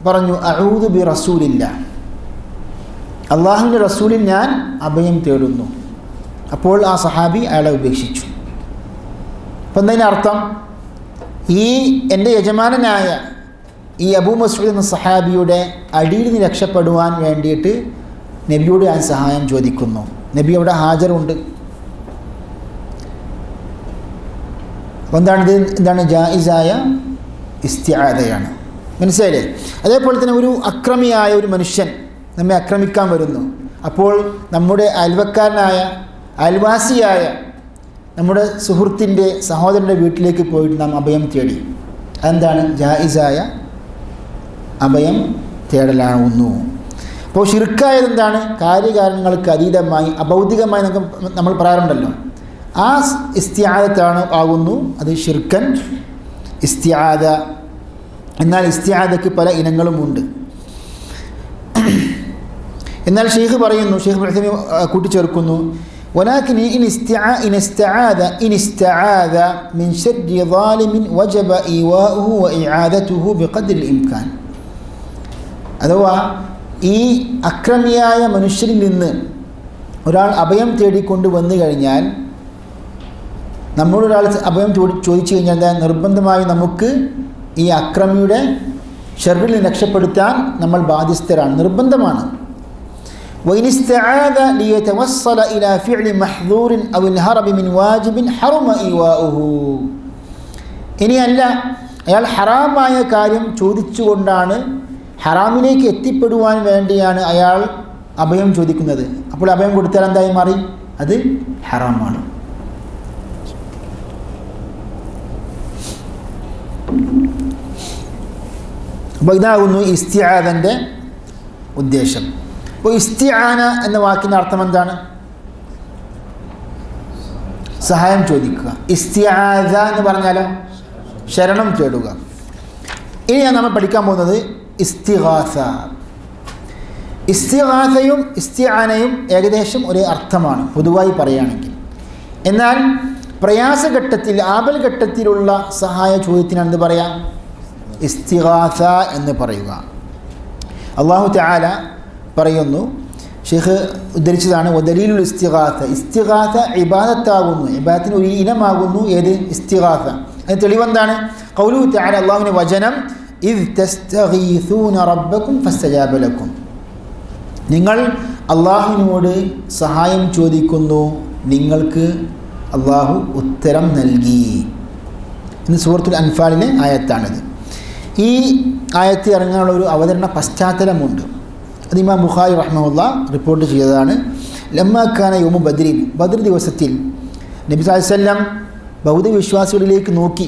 പറഞ്ഞു, അഊദു ബി റസൂലില്ല, അള്ളാഹുവിൻ്റെ റസൂലിൽ ഞാൻ അഭയം തേടുന്നു. അപ്പോൾ ആ സഹാബി അയാളെ ഉപേക്ഷിച്ചു. അപ്പം എന്താ അർത്ഥം, ഈ എൻ്റെ യജമാനനായ ഈ അബൂ മസ്ഊദ് എന്ന സഹാബിയുടെ അടിയിൽ നിന്ന് രക്ഷപ്പെടുവാൻ വേണ്ടിയിട്ട് നബിയോട് ഞാൻ സഹായം ചോദിക്കുന്നു. നബി അവിടെ ഹാജറുണ്ട്. അപ്പോൾ എന്താണ് ജായിസായ ഇസ്തിആദയാണ്. മനസ്സിലായില്ലേ? അതേപോലെ തന്നെ ഒരു അക്രമിയായ ഒരു മനുഷ്യൻ നമ്മെ ആക്രമിക്കാൻ വരുന്നു. അപ്പോൾ നമ്മുടെ അയൽവക്കാരനായ അയൽവാസിയായ നമ്മുടെ സുഹൃത്തിൻ്റെ സഹോദരൻ്റെ വീട്ടിലേക്ക് പോയിട്ട് നാം അഭയം തേടി. അതെന്താണ്, ജായിസായ അഭയം തേടലാവുന്നു. അപ്പോൾ ശിർക്കായത് എന്താണ്, കാര്യകാരണങ്ങൾക്ക് അതീതമായി അഭൗതികമായി നമ്മൾ പറയാറുണ്ടല്ലോ, ആ ഇസ്തിആദത്താണ് ആകുന്നു അത് ഷിർക്കൻ ഇസ്തിആദ. എന്നാൽ ഇസ്തിആദക്ക് പല ഇനങ്ങളുമുണ്ട്. എന്നാൽ ഷെയ്ഖ് പറയുന്നു, ഷെയ്ഖ് മുഹ്തമി കൂട്ടിച്ചേർക്കുന്നു, ولكن إن استعاذ من شر ظالم وجب إيواؤه وإعادته بقدر الإمكان. അഥവാ ഈ അക്രമിയായ മനുഷ്യരിൽ നിന്ന് ഒരാൾ അഭയം തേടിക്കൊണ്ട് വന്നു കഴിഞ്ഞാൽ, നമ്മളൊരാൾ അഭയം ചോദിച്ചു കഴിഞ്ഞാൽ നിർബന്ധമായി നമുക്ക് ഈ അക്രമിയുടെ ഷർറിൽ നിന്ന് രക്ഷപ്പെടുത്താൻ നമ്മൾ ബാധ്യസ്ഥരാണ്, നിർബന്ധമാണ്. وإن استعاذ ليتوصل إلى فعل محظور أو الهرب من واجب حرم إيواؤه. ഇനിയല്ല, അയാൾ ഹറാമായ കാര്യം ചോദിച്ചുകൊണ്ടാണ്, ഹറാമിലേക്ക് എത്തിപ്പെടുവാൻ വേണ്ടിയാണ് അയാൾ അഭയം ചോദിക്കുന്നത്. അപ്പോൾ അഭയം കൊടുത്താൽ എന്തായി മാറി, അത് ഹറാമാണ്. അപ്പോൾ ഇതാകുന്നു ഇസ്തിആദൻ്റെ ഉദ്ദേശം. അപ്പോൾ ഇസ്തിആന എന്ന വാക്കിൻ്റെ അർത്ഥം എന്താണ്, സഹായം ചോദിക്കുക. ഇസ്തിആദ എന്ന് പറഞ്ഞാലോ ശരണം തേടുക. ഇനി നമ്മൾ പഠിക്കാൻ പോകുന്നത് ഇസ്തിഗാസ. ഇസ്തിഗാസയും ഇസ്തിആനയും ഏകദേശം ഒരേ അർത്ഥമാണ് പൊതുവായി പറയുകയാണെങ്കിൽ. എന്നാൽ പ്രയാസഘട്ടത്തിൽ, ആപൽഘട്ടത്തിലുള്ള സഹായ ചോദ്യത്തിനാണ് എന്ത് പറയാം, ഇസ്തിഗാസ എന്ന് പറയുക. അല്ലാഹു തആല പറയുന്നു, ഷെയ്ഖ് ഉദ്ധരിച്ചതാണ്, വദലീലുൽ ഇസ്തിഗാസ, ഇസ്തിഗാസ ഇബാദത്താകുന്നു, ഇബാദത്തിന് ഒരു ഇനമാകുന്നു. ഏത്, ഇസ്തിഗാസ. അതിന് തെളിവെന്താണ്, ഖൗലുഹു തആല, അല്ലാഹുവിൻ്റെ വചനം, ഇദ് തസ്തഗീസൂന റബ്ബക്കും ഫസ്തജാബ ലക്കും, നിങ്ങൾ അള്ളാഹുവിനോട് സഹായം ചോദിക്കുന്നു, നിങ്ങൾക്ക് അള്ളാഹു ഉത്തരം നൽകി എന്ന് സൂറത്തുൽ അൻഫാലിലെ ആയത്താണിത്. ഈ ആയത്ത് ഇറങ്ങാനുള്ള ഒരു അവതരണ പശ്ചാത്തലമുണ്ട്. അത് ഇമാം ബുഖാരി റഹ്മഹുല്ലാ റിപ്പോർട്ട് ചെയ്തതാണ്. ലമ്മാ കാന യൗമു ബദ്രിൻ, ബദ്ർ ദിവസത്തിൽ നബി സല്ലല്ലാഹു അലൈഹി വസല്ലം ബൗദ്ധ വിശ്വാസികളിലേക്ക് നോക്കി.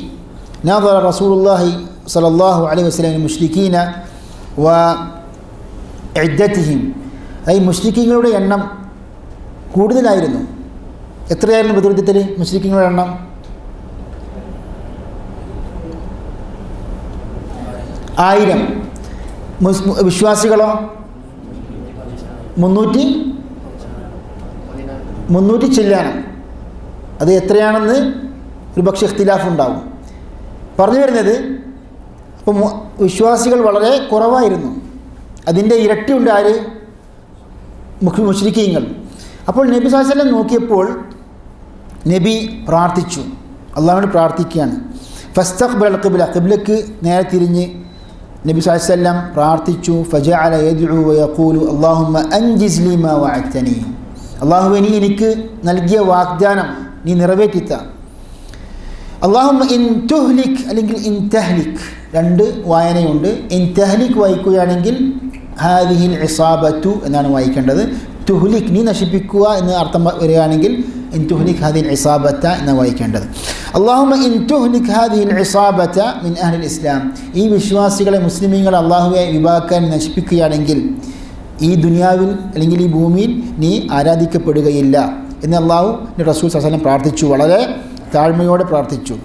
നദറ റസൂലുള്ളാഹി സ്വല്ലല്ലാഹു അലൈഹി വസല്ലം മുശ്രിക്കീന വ ഇദ്ദതിഹിം, ഈ മുശ്രിക്കീങ്ങളുടെ എണ്ണം കൂടുതലായിരുന്നു. എത്രയായിരുന്നു ബദ്ർ യുദ്ധത്തിൽ മുശ്രിക്കീങ്ങളുടെ എണ്ണം? 1000. വിശ്വാസികളോ 300. 300 ചില്ലാണ്. അത് എത്രയാണെന്ന് ഒരു പക്ഷേ ഇഖ്തിലാഫ് ഉണ്ടാവും. പറഞ്ഞു വരുന്നത്, അപ്പം വിശ്വാസികൾ വളരെ കുറവായിരുന്നു. അതിൻ്റെ ഇരട്ടിയുണ്ട് ആര്? മുശ്രിക്കീങ്ങൾ. അപ്പോൾ നബി സല്ലല്ലാഹു അലൈഹി വസല്ലം നോക്കിയപ്പോൾ നബി പ്രാർത്ഥിച്ചു, അള്ളാഹുവിനോട് പ്രാർത്ഥിക്കുകയാണ്. ഫസ്തഖ്ബൽ ഖിബ്ല, ഖിബ്ലക്ക് നേരെ തിരിഞ്ഞ് നബി സല്ലല്ലാഹു അലൈഹി വസല്ലം പ്രാർത്ഥിച്ചു. ഫജഅല യദ്ഉ വയഖൂലു അല്ലാഹുമ്മ അൻജിസ് ലി മാ വഅദ്തനി, അള്ളാഹുവേ നീ എനിക്ക് നൽകിയ വാഗ്ദാനം നീ നിറവേറ്റിത്ത. അല്ലാഹുമ്മ ഇൻ തുഹ്ലിക് അല്ലെങ്കിൽ ഇൻ തഹ്ലിക്, 2 വായനയുണ്ട്. ഇൻ തഹ്ലിക് വായിക്കുകയാണെങ്കിൽ ഹാദിഹിൽ ഇസാബത്തു എന്നാണ് വായിക്കേണ്ടത്. തുഹ്ലിക് നീ നശിപ്പിക്കുക എന്ന് അർത്ഥം വരികയാണെങ്കിൽ ഇൻ തുഹ്ലിക് ഹാദിഹിൽ ഇസാബത്ത എന്ന് വായിക്കേണ്ടത്. അല്ലാഹുമ്മ ഇൻ തുഹ്ലിക് ഹാദിഹിൽ ഇസാബത്ത മിൻ അഹ്ലിൽ ഇസ്ലാം, ഈ വിശ്വാസികളെ മുസ്ലിമീങ്ങളെ അള്ളാഹുവെ വിഭാഗക്കാൻ നശിപ്പിക്കുകയാണെങ്കിൽ ഈ ദുനിയാവിൽ അല്ലെങ്കിൽ ഈ ഭൂമിയിൽ നീ ആരാധിക്കപ്പെടുകയില്ല എന്ന് അള്ളാഹു റസൂൽ സല്ലല്ലാഹു അലൈഹി വസല്ലം പ്രാർത്ഥിച്ചു. വളരെ താഴ്മയോടെ പ്രാർത്ഥിച്ചു.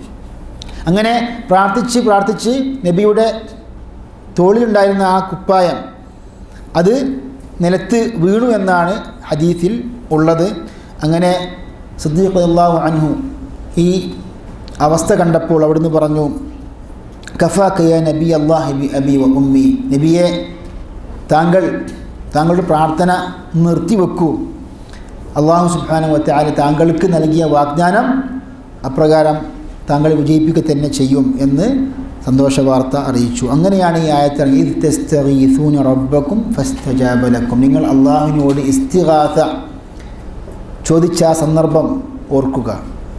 അങ്ങനെ പ്രാർത്ഥിച്ച് നബിയുടെ തോളിലുണ്ടായിരുന്ന ആ കുപ്പായം അത് നിലത്ത് വീണു എന്നാണ് ഹദീസിൽ ഉള്ളത്. അങ്ങനെ സിദ്ദീഖ് റളിയല്ലാഹു അൻഹു ഈ അവസ്ഥ കണ്ടപ്പോൾ അവിടുന്ന് പറഞ്ഞു, കഫാക യാ നബി അല്ലാഹി ബി അബി വ ഉമ്മി, നബിയെ താങ്കളുടെ പ്രാർത്ഥന നിർത്തിവെക്കൂ, അല്ലാഹു സുബ്ഹാനഹു വ തആല താങ്കൾക്ക് നൽകിയ വാഗ്ദാനം അപ്രകാരം താങ്കൾ വിജയിപ്പിക്കുക തന്നെ ചെയ്യും എന്ന് സന്തോഷ വാർത്ത അറിയിച്ചു. അങ്ങനെയാണ് ഈ ആയത്ത് ഇദ് തസ്തഗീസൂന റബ്ബക്കും ഫസ്തജാബ ലക്കും, നിങ്ങൾ അള്ളാഹുവിനോട് ഇസ്തിഗാസ ചോദിച്ച ആ സന്ദർഭം ഓർക്കുക.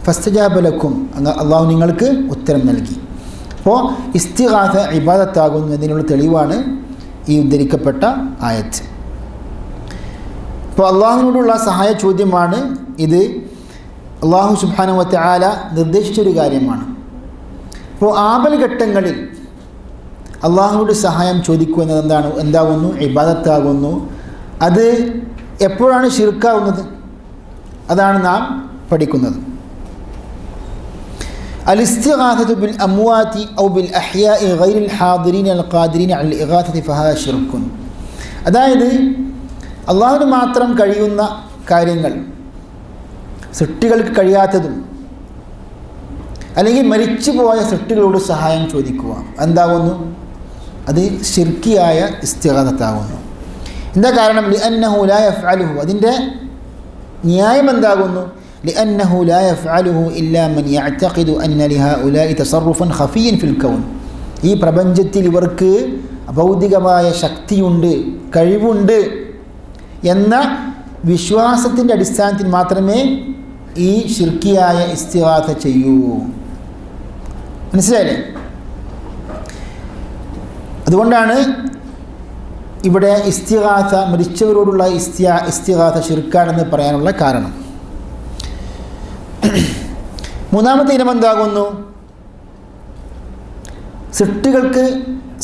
ഫസ്തജാബ ലക്കും, അള്ളാഹു നിങ്ങൾക്ക് ഉത്തരം നൽകി. അപ്പോൾ ഇസ്തിഗാസ ഇബാദത്താകുന്നു എന്നതിനുള്ള തെളിവാണ് ഈ ഉദ്ധരിക്കപ്പെട്ട ആയത്ത്. അപ്പോൾ അള്ളാഹുവിനോടുള്ള സഹായ ചോദ്യമാണ് ഇത്. അള്ളാഹു സുബ്ഹാനഹു വ തആല നിർദ്ദേശിച്ചൊരു കാര്യമാണ്. അപ്പോൾ ആപൽഘട്ടങ്ങളിൽ അള്ളാഹുവിനോട് സഹായം ചോദിക്കുക എന്നത് എന്താകുന്നു? ഇബാദത്താകുന്നു. അത് എപ്പോഴാണ് ശിർക്കാവുന്നത്? അതാണ് നാം പഠിക്കുന്നത്. അൽ-ഇസ്തിഗാസതു ബിൽ അംവാതി ഔ ബിൽ അഹ്യാഇ ഗൈറിൽ ഹാദിരീന അൽ ഖാദിരീന അൽ ഇഗാസതി ഫഹാ ശിർക്കുൻ. അതായത് അള്ളാഹുവിന് മാത്രം കഴിയുന്ന കാര്യങ്ങൾ, സൃഷ്ടികൾക്ക് കഴിയാത്തതും അല്ലെങ്കിൽ മരിച്ചുപോയ സൃഷ്ടികളോട് സഹായം ചോദിക്കുക എന്താകുന്നു? അത് ശിർക്കിയായ ഇസ്തിഗാസത്താകുന്നു. എന്താ കാരണം? ലിഅന്നഹു ലാ യഫ്അലുഹു, അതിൻ്റെ ന്യായം എന്താകുന്നു? ലിഅന്നഹു ലാ യഫ്അലുഹു ഇല്ലാ മൻ യഅ്തഖിദു അന്ന ലിഹഉലാഇ തസറുഫൻ ഖഫിയ്യൻ ഫിൽ കൗൻ, ഈ പ്രപഞ്ചത്തിൽ ഇവർക്ക് അഭൗതികമായ ശക്തിയുണ്ട്, കഴിവുണ്ട് എന്ന വിശ്വാസത്തിൻ്റെ അടിസ്ഥാനത്തിൽ മാത്രമേ ഈ ശിർക്കിയായ ഇസ്തിഗാസ ചെയ്യൂ. മനസ്സിലായില്ലേ? അതുകൊണ്ടാണ് ഇവിടെ ഇസ്തിഗാസ, മരിച്ചവരോടുള്ള ഇസ്തിഗാസ ശിർക്കാണെന്ന് പറയാനുള്ള കാരണം. മൂന്നാമത്തെ ഇനം എന്താകുന്നു?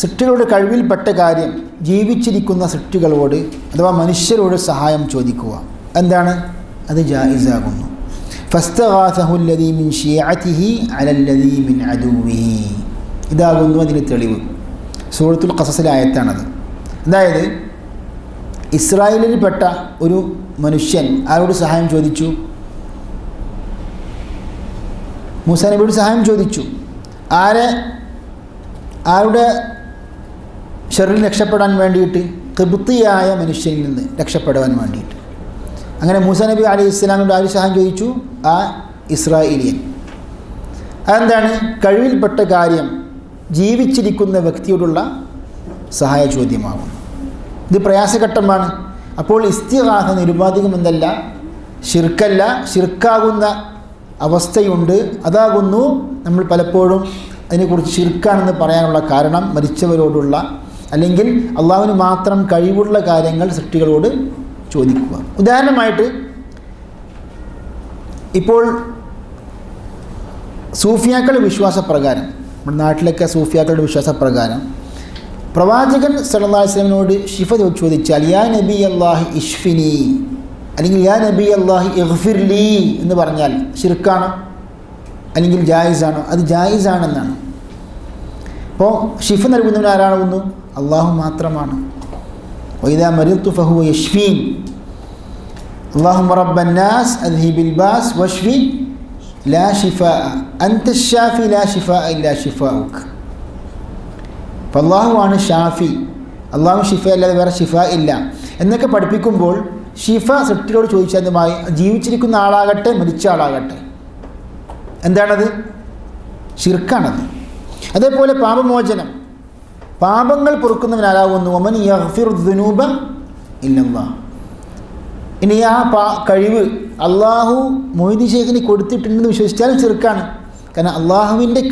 സൃഷ്ടികളുടെ കഴിവിൽപ്പെട്ട കാര്യം ജീവിച്ചിരിക്കുന്ന സൃഷ്ടികളോട് അഥവാ മനുഷ്യരോട് സഹായം ചോദിക്കുക. എന്താണ്? അത് ജായിസാകുന്നു. ഫസ്തഗാസഹു അല്ലദീ മിൻ ശിയഅതിഹി അലല്ലദീ മിൻ അദുവിഹി, ഇതാകുന്നു അതിന് തെളിവ്. സൂറത്തുൽ ഖസസിലെ ആയത്താണത്. അതായത് ഇസ്രായേലിൽപ്പെട്ട ഒരു മനുഷ്യൻ ആരോട് സഹായം ചോദിച്ചു? മൂസാ നബിയോട് സഹായം ചോദിച്ചു. ആരുടെ ഷർറിൽ രക്ഷപ്പെടാൻ വേണ്ടിയിട്ട്? ഖിബ്തിയായ മനുഷ്യനിൽ നിന്ന് രക്ഷപ്പെടുവാൻ വേണ്ടിയിട്ട്. അങ്ങനെ മൂസാ നബി അലൈഹി ഇസ്ലാമിനോട് ആര് സഹായം ചോദിച്ചു? ആ ഇസ്രായേലിയൻ. അതെന്താണ്? കഴിവിൽപ്പെട്ട കാര്യം ജീവിച്ചിരിക്കുന്ന വ്യക്തിയോടുള്ള സഹായ ചോദ്യമാകുന്നു. ഇത് പ്രയാസഘട്ടമാണ്. അപ്പോൾ ഇസ്തിഗാസ നിരുപാധികം എന്നല്ല, ശിർക്കല്ല, ശിർക്കാകുന്ന അവസ്ഥയുണ്ട്. അതാകുന്നു നമ്മൾ പലപ്പോഴും അതിനെക്കുറിച്ച് ശിർക്കാണെന്ന് പറയാനുള്ള കാരണം. മരിച്ചവരോടുള്ള അല്ലെങ്കിൽ അള്ളാഹുവിന് മാത്രം കഴിവുള്ള കാര്യങ്ങൾ സൃഷ്ടികളോട് ചോദിക്കുക. ഉദാഹരണമായിട്ട് ഇപ്പോൾ സൂഫിയാക്കളുടെ വിശ്വാസപ്രകാരം, നമ്മുടെ നാട്ടിലൊക്കെ സൂഫിയാക്കളുടെ വിശ്വാസപ്രകാരം പ്രവാചകൻ സല്ലല്ലാഹു അലൈഹി വസല്ലമയോട് ശിഫ ചോദിച്ചാൽ യാ നബി അല്ലാഹി ഇഷ്ഫിനി അല്ലെങ്കിൽ യാ നബി അല്ലാഹി ഇഗ്ഫിർലി എന്ന് പറഞ്ഞാൽ ശിർക്കാണോ അല്ലെങ്കിൽ ജായിസാണോ? അത് ജായിസാണെന്നാണ്. അപ്പോൾ ഷിഫ നൽകുന്നവൻ ആരാകുന്നു? അള്ളാഹു മാത്രമാണ്. വൈദാ മരിദ്തു ഫഹുവ യശ്ഫീൻ, അല്ലാഹുമ്മ റബ്ബന്നാസ് അദ്ഹിബിൽ ബാസ് വഷ്ഫി ലാ ഷിഫാ അൻത ഷാഫി ലാ ഷിഫാ ഇല്ലാ ഷിഫാഉക. അപ്പോൾ അള്ളാഹുവാണ് ഷാഫി, അള്ളാഹു ഷിഫ അല്ലാതെ വേറെ ഷിഫ ഇല്ല എന്നൊക്കെ പഠിപ്പിക്കുമ്പോൾ ഷിഫ സൃഷ്ടിയോട് ചോദിച്ചതുമായി ജീവിച്ചിരിക്കുന്ന ആളാകട്ടെ മരിച്ച ആളാകട്ടെ എന്താണത്? ഷിർക്കാണത്. അതേപോലെ പാപമോചനം, പാപങ്ങൾ പൊറുക്കുന്നവനാരാകുന്നു വമൻ യഗ്ഫിറു ദുനൂബ ഇല്ലല്ലാഹ്. ഇനി ആ കഴിവ് അള്ളാഹു മൊയ്തി ശേഖിന് കൊടുത്തിട്ടുണ്ടെന്ന് വിശ്വസിച്ചാലും ഷിർക്കാണ്. കാരണം അള്ളാഹുവിൻ്റെ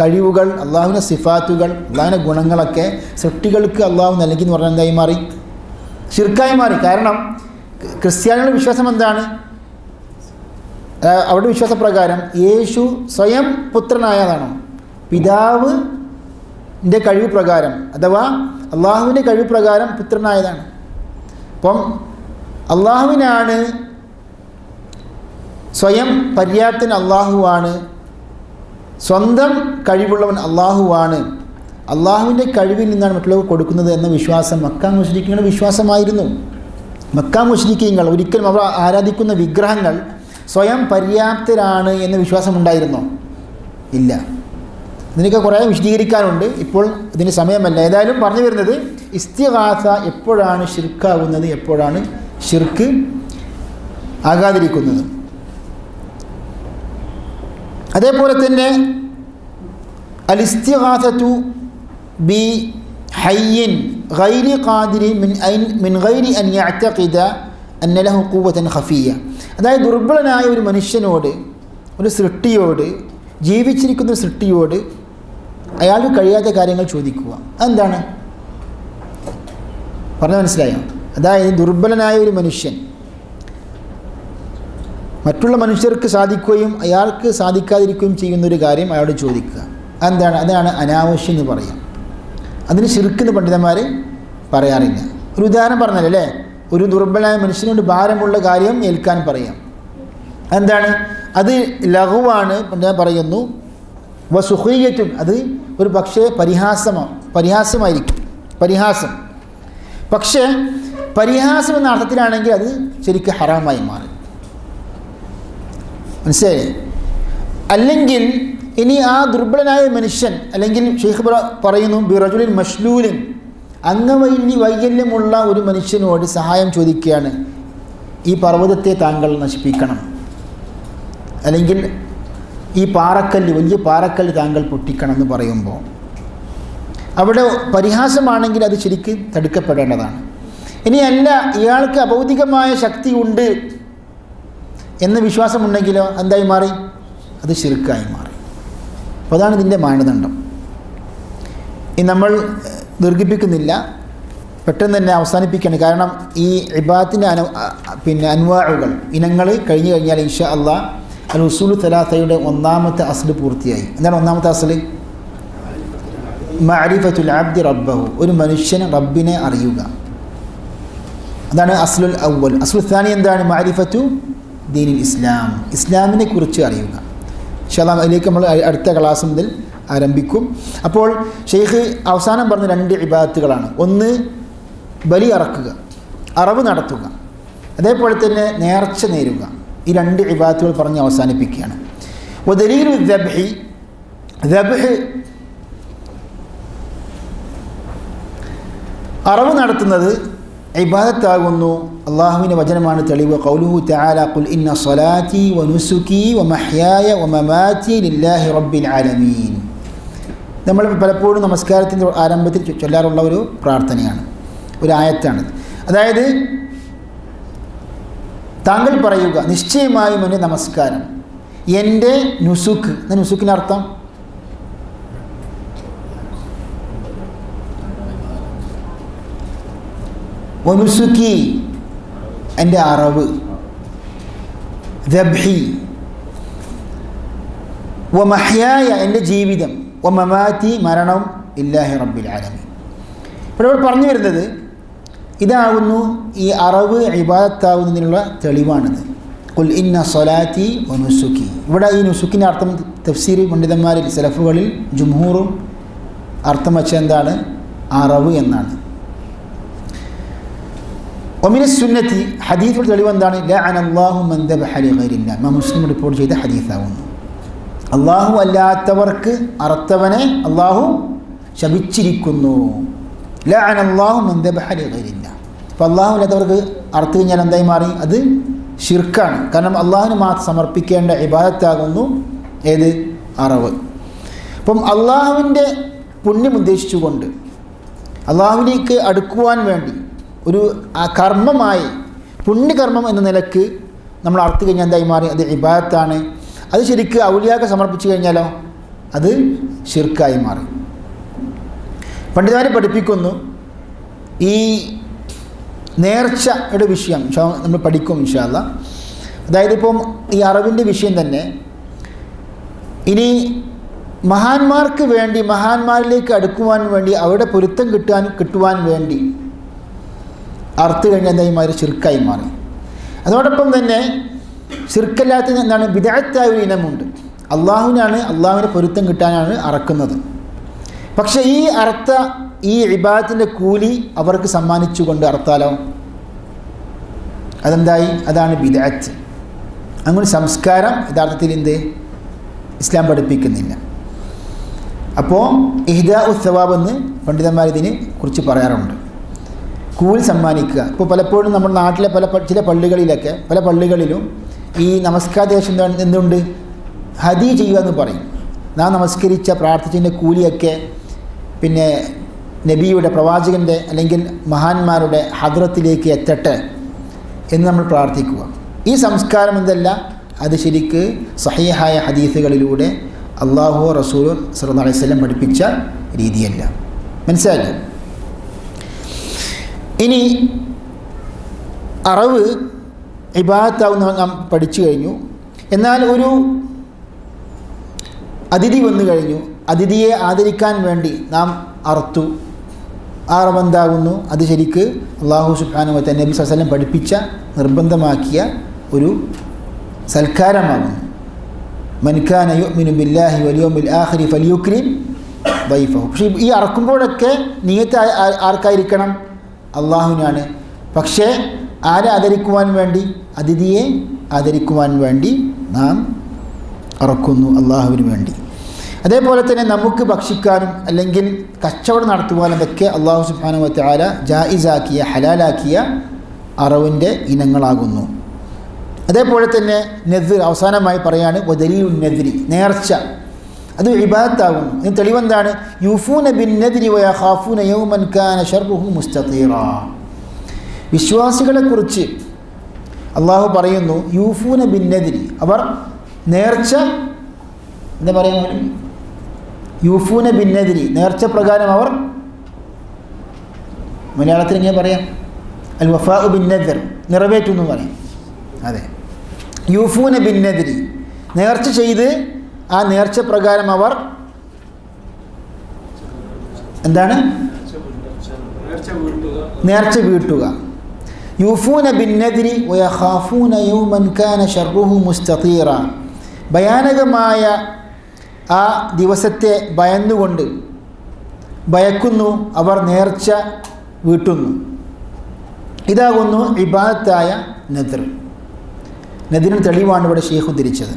കഴിവുകൾ, അള്ളാഹുവിൻ്റെ സിഫാത്തുകൾ, അള്ളാഹുവിൻ്റെ ഗുണങ്ങളൊക്കെ സൃഷ്ടികൾക്ക് അള്ളാഹു നൽകി എന്ന് പറഞ്ഞാൽ എന്തായി മാറി? ഷിർക്കായി മാറി. കാരണം ക്രിസ്ത്യാനികളുടെ വിശ്വാസം എന്താണ്? അവരുടെ വിശ്വാസപ്രകാരം യേശു സ്വയം പുത്രനായതാണോ? പിതാവിൻ്റെ കഴിവ് പ്രകാരം അഥവാ അള്ളാഹുവിൻ്റെ കഴിവ് പ്രകാരം പുത്രനായതാണ്. അപ്പം അള്ളാഹുവിനാണ് സ്വയം പര്യാപ്തൻ, അള്ളാഹുവാണ് സ്വന്തം കഴിവുള്ളവൻ, അള്ളാഹുവാണ്. അള്ളാഹുവിൻ്റെ കഴിവിൽ നിന്നാണ് മറ്റുള്ളവർ കൊടുക്കുന്നത് എന്ന വിശ്വാസം മക്ക മുശ്രിക്കുകളുടെ വിശ്വാസമായിരുന്നു. മക്ക മുശ്രിക്കുകൾ ഒരിക്കലും അവർ ആരാധിക്കുന്ന വിഗ്രഹങ്ങൾ സ്വയം പര്യാപ്തരാണ് എന്ന വിശ്വാസമുണ്ടായിരുന്നോ? ഇല്ല. ഇതിനൊക്കെ കുറേ വിശദീകരിക്കാനുണ്ട്, ഇപ്പോൾ ഇതിന് സമയമല്ല. ഏതായാലും പറഞ്ഞു വരുന്നത് ഇസ്തിഗാസ എപ്പോഴാണ് ഷിർക്കാവുന്നത്, എപ്പോഴാണ് ഷിർക്ക് ആകാതിരിക്കുന്നത്. അതേപോലെ തന്നെ അൽ-ഇസ്തിഗാസതു ബി ഹയ്യിൻ ഗൈരി ഖാദിരിൻ മിൻ ഗൈരി അൻ യഅ്തഖിദ അന്ന ലഹു ഖുവ്വതൻ ഖഫിയ്യ. അതായത് ദുർബലനായ ഒരു മനുഷ്യനോട്, ഒരു സൃഷ്ടിയോട്, ജീവിച്ചിരിക്കുന്ന സൃഷ്ടിയോട് അയാൾക്ക് കഴിയാത്ത കാര്യങ്ങൾ ചോദിക്കുക. അതെന്താണ്? പറഞ്ഞാൽ മനസ്സിലായോ? അതായത് ദുർബലനായ ഒരു മനുഷ്യൻ മറ്റുള്ള മനുഷ്യർക്ക് സാധിക്കുകയും അയാൾക്ക് സാധിക്കാതിരിക്കുകയും ചെയ്യുന്നൊരു കാര്യം അയാളോട് ചോദിക്കുക. അതെന്താണ്? അതാണ് അനാവശ്യം എന്ന് പറയാം. അതിന് ശിർക്ക് എന്ന് പണ്ഡിതന്മാർ പറയാറില്ല. ഒരു ഉദാഹരണം പറഞ്ഞല്ലേ, ഒരു ദുർബലനായ മനുഷ്യനോട് ഭാരമുള്ള കാര്യം ഏൽക്കാൻ പറയാം. എന്താണ്? അത് ലഘുവാണ്. പണ്ഡിതൻ പറയുന്നു വസുഖീയത്തും, അത് ഒരു പക്ഷേ പരിഹാസമായിരിക്കും. പരിഹാസം. പക്ഷേ പരിഹാസം എന്ന അർത്ഥത്തിലാണെങ്കിൽ അത് ശരിക്കും ഹറാമായി മാറും. മനസ്സിലായി? അല്ലെങ്കിൽ ഇനി ആ ദുർബലനായ മനുഷ്യൻ, അല്ലെങ്കിൽ ഷെയ്ഖ് പറയുന്നു ബിറജുലിൻ മഷ്ലൂലിൻ, വൈകല്യമുള്ള ഒരു മനുഷ്യനോട് സഹായം ചോദിക്കുകയാണ്. ഈ പർവ്വതത്തെ താങ്കൾ നശിപ്പിക്കണം, അല്ലെങ്കിൽ ഈ പാറക്കല്ല്, വലിയ പാറക്കല്ല് താങ്കൾ പൊട്ടിക്കണം എന്ന് പറയുമ്പോൾ അവിടെ പരിഹാസമാണെങ്കിൽ അത് ശരിക്കും തടുക്കപ്പെടേണ്ടതാണ്. ഇനിയല്ല, ഇയാൾക്ക് അഭൗതികമായ ശക്തി ഉണ്ട് എന്ന വിശ്വാസമുണ്ടെങ്കിലോ എന്തായി മാറി? അത് ശിർക്കായി മാറി. അപ്പോൾ അതാണ് ഇതിൻ്റെ മാനദണ്ഡം. ഇനി നമ്മൾ ദീർഘിപ്പിക്കുന്നില്ല, പെട്ടെന്ന് തന്നെ അവസാനിപ്പിക്കുകയാണ്. കാരണം ഈ ഇബാദത്തിൻ്റെ അൻവാഉകൾ, ഇനങ്ങൾ കഴിഞ്ഞു കഴിഞ്ഞാൽ ഇൻഷാ അല്ലാഹ് അൽ ഉസൂലു സലാസയുടെ ഒന്നാമത്തെ അസ്ല് പൂർത്തിയായി. എന്താണ് ഒന്നാമത്തെ അസ്ല്? മഅരിഫത്തുൽ അബ്ദി റബ്ബഹു, ഒരു മനുഷ്യന് റബ്ബിനെ അറിയുക. അതാണ് അസ്ലുൽ അവ്വൽ. അസ്ലുൽ സാനി എന്താണ്? മഅരിഫത്തു ദീനിൽ ഇസ്ലാം, ഇസ്ലാമിനെ കുറിച്ച് അറിയുക. ഇൻഷാ അല്ലാഹ് അതിലേക്ക് നമ്മൾ അടുത്ത ക്ലാസ് മുതൽ ആരംഭിക്കും. അപ്പോൾ ഷെയ്ഖ് അവസാനം പറഞ്ഞ 2 ഇബാദത്തുകളാണ്. ഒന്ന് ബലി അറക്കുക, അറവ് നടത്തുക. അതേപോലെ തന്നെ നേർച്ച നേരുക. ഈ 2 ഇബാദത്തുകൾ പറഞ്ഞ് അവസാനിപ്പിക്കുകയാണ്. വദലീലു ദബ്ഹി, ദബ്ഹ് അറവ് നടത്തുന്നത് ഇബാദത്താകുന്നു. അള്ളാഹുവിൻ്റെ വചനമാണ് തെളിവ്. ഖൗലുഹു തആല ഖുൽ ഇന്ന സ്വലാത്തി വനുസുകി വമഹ്യായ വമമാതി ലില്ലാഹി റബ്ബിൽ ആലമീൻ. നമ്മൾ പലപ്പോഴും നമസ്കാരത്തിൻ്റെ ആരംഭത്തിൽ ചൊല്ലാറുള്ള ഒരു പ്രാർത്ഥനയാണ്, ഒരു ആയത്താണ്. അതായത് താങ്കൾ പറയുക, നിശ്ചയമായും എൻ്റെ നമസ്കാരം, എൻ്റെ നുസുക്ക്. നുസുക്കിൻ്റെ അർത്ഥം വനുസുക്കി, എൻ്റെ അറവ്, ദബ്ഹി, വമഹ്യായ, എൻ്റെ ജീവിതം, വമമാതി, മരണം, ഇല്ലാഹി റബ്ബിൽ ആലമീൻ. ഇപ്പോൾ ഇവിടെ പറഞ്ഞു വരുന്നത് ഇതാവുന്നു ഈ അറവ് ഇബാദത്താവുന്നതിനുള്ള തെളിവാണിത്. ഖുൽ ഇന്ന സ്വലാത്തി വനുസുക്കി. ഇവിടെ ഈ നുസുക്കിൻ്റെ അർത്ഥം തഫ്സീർ പണ്ഡിതന്മാരിൽ സലഫുകളിൽ ജുംഹൂറും അർത്ഥം വച്ച എന്താണ്? അറവ് എന്നാണ്. ഒമിന സുന്നത്തി ഹദീസിൽ തെളിവ് എന്താണ്? ലഅനല്ലാഹു മൻ ദബഹ ലിഗൈരില്ലാഹ്. ഇമാം മുസ്ലിം റിപ്പോർട്ട് ചെയ്ത ഹദീസാവുന്നു. അള്ളാഹു അല്ലാത്തവർക്ക് അറുത്തവനെ അള്ളാഹു ശപിച്ചിരിക്കുന്നു. ലഅനല്ലാഹു മൻ ദബഹ ലിഗൈരില്ലാഹ്. അപ്പോൾ അള്ളാഹു അല്ലാത്തവർക്ക് അറുത്തു കഴിഞ്ഞാൽ എന്തായി മാറി? അത് ശിർക്കാണ്. കാരണം അള്ളാഹുവിന് മാത്രം സമർപ്പിക്കേണ്ട ഇബാദത്താകുന്നു ഏത്? അറവ്. അപ്പം അള്ളാഹുവിൻ്റെ പുണ്യം ഉദ്ദേശിച്ചുകൊണ്ട് അള്ളാഹുവിലേക്ക് അടുക്കുവാൻ വേണ്ടി ഒരു കർമ്മമായി പുണ്യകർമ്മം എന്ന നിലക്ക് നമ്മൾ അറുത്തു കഴിഞ്ഞാൽ എന്തായി മാറി? അത് ഇബാദത്താണ്. അത് ശരിക്ക് ഔലിയാക്ക് സമർപ്പിച്ചു കഴിഞ്ഞാലോ അത് ശിർക്കായി മാറി. പണ്ഡിതന്മാരെ പഠിപ്പിക്കുന്നു ഈ നേർച്ചയുടെ വിഷയം നമ്മൾ പഠിക്കും ഇൻഷാ അല്ലാഹ്. അതായത് ഇപ്പം ഈ അറിവിൻ്റെ വിഷയം തന്നെ ഇനി മഹാന്മാർക്ക് വേണ്ടി മഹാന്മാരിലേക്ക് അടുക്കുവാൻ വേണ്ടി അവരുടെ പൊരുത്തം കിട്ടുവാൻ വേണ്ടി അറുത്തു കഴിഞ്ഞാൽ എന്തായി മാറി? ശിർക്കായി മാറി. അതോടൊപ്പം തന്നെ ശിർക്കല്ലാത്ത എന്താണ്? ബിദ്അത്തായ ഒരു ഇനമുണ്ട്. അള്ളാഹുവിന് പൊരുത്തം കിട്ടാനാണ് അറക്കുന്നത്. പക്ഷേ ഈ അറുത്ത ഈ ഇബാദത്തിൻ്റെ കൂലി അവർക്ക് സമ്മാനിച്ചുകൊണ്ട് അറുത്താലോ അതെന്തായി? അതാണ് ബിദ്അത്ത്. അങ്ങനെ സംസ്കാരം യഥാർത്ഥത്തിൽ എന്ത് ഇസ്ലാം പഠിപ്പിക്കുന്നില്ല. അപ്പോൾ ഇഹ്ദാഉ സവാബ് എന്ന് പണ്ഡിതന്മാർ ഇതിനെ കുറിച്ച് പറയാറുണ്ട്. കൂലി സമ്മാനിക്കുക. ഇപ്പോൾ പലപ്പോഴും നമ്മുടെ നാട്ടിലെ ചില പള്ളികളിലൊക്കെ പല പള്ളികളിലും ഈ നമസ്കാരശേഷം എന്തുണ്ട്? ഹദി ചെയ്യുക എന്ന് പറയും. നാം നമസ്കരിച്ച പ്രാർത്ഥിച്ചതിൻ്റെ കൂലിയൊക്കെ പിന്നെ നബിയുടെ പ്രവാചകൻ്റെ അല്ലെങ്കിൽ മഹാന്മാരുടെ ഹദ്റത്തിലേക്ക് എത്തട്ടെ എന്ന് നമ്മൾ പ്രാർത്ഥിക്കുക. ഈ സംസ്കാരം എന്തല്ല, അത് ശരിക്ക് സഹീഹായ ഹദീസുകളിലൂടെ അള്ളാഹു റസൂൽ സല്ലല്ലാഹു അലൈഹി വസല്ലം പഠിപ്പിച്ച രീതിയല്ല. മനസ്സിലായി? ഇനി അറവ് ഇബാദത്താവുന്ന നാം പഠിച്ചു കഴിഞ്ഞു. എന്നാൽ ഒരു അതിഥി വന്നു കഴിഞ്ഞു, അതിഥിയെ ആദരിക്കാൻ വേണ്ടി നാം അറുത്തു. അറവെന്താകുന്നു? അത് ശരിക്ക് അള്ളാഹു സുബ്ഹാനഹു വ തആല നബി സല്ലല്ലാഹു അലൈഹി വസല്ലം പഠിപ്പിച്ച നിർബന്ധമാക്കിയ ഒരു സൽക്കാരമാകുന്നു. മൻ കാന യുഅ്മിനു ബില്ലാഹി വൽ യൗമിൽ ആഖിരി ഫൽയുക്രിം ദൈഫഹു. പക്ഷേ ഈ അറക്കുമ്പോഴൊക്കെ നിയത്ത് ആർക്കായിരിക്കണം? അള്ളാഹുവിനാണ്. പക്ഷേ ആരെ ആദരിക്കുവാൻ വേണ്ടി? അതിഥിയെ ആദരിക്കുവാൻ വേണ്ടി നാം അറക്കുന്നു, അള്ളാഹുവിന് വേണ്ടി. അതേപോലെ തന്നെ നമുക്ക് ഭക്ഷിക്കാനും അല്ലെങ്കിൽ കച്ചവടം നടത്തുവാനും ഒക്കെ അള്ളാഹു സുബ്ഹാനഹു വ തആല ജായിസാക്കിയ ഹലാലാക്കിയ അറവിൻ്റെ ഇനങ്ങളാകുന്നു. അതേപോലെ തന്നെ നദ്ർ അവസാനമായി പറയാണ് വദലീലുൻ നദ്രി, നേർച്ച. അത് ഇബാദത്താകുന്നു. ഇതിന് തെളിവെന്താണ്? യൂഫൂന ബിൻ നദ്രി വയഖാഫൂന യൗമൻ കാന ശർറുഹു മുസ്തതീറാ. വിശ്വാസികളെക്കുറിച്ച് അള്ളാഹു പറയുന്നു യൂഫൂന ബിൻ നദ്രി, അവർ നേർച്ച എന്താ പറയുക? യൂഫൂന ബിൻ നദ്രി, നേർച്ച പ്രകാരം അവർ, മലയാളത്തിൽ എങ്ങനെ പറയാം? അൽ വഫാഉ ബിൻ നദ്ർ, നിറവേറ്റുന്നു പറയും. അതെ, യൂഫൂന ബിൻ നദ്രി, നേർച്ച ചെയ്ത് ആ നേർച്ച പ്രകാരം അവർ എന്താണ്? നേർച്ച വീട്ടുക. യൂഫൂന ബിൻ നദ്രി വയഖാഫൂന യൗമൻ കാന ശർറുഹു മുസ്തതീറ. ഭയാനകമായ ആ ദിവസത്തെ ഭയക്കുന്നു അവർ നേർച്ച വീട്ടുന്നു. ഇതാകുന്നു ഇബാദത്തായ നദ്ർ. നദ്റിന് തെളിവാണ് ഇവിടെ ഷെയ്ഖ് ഉദ്ധരിച്ചത്.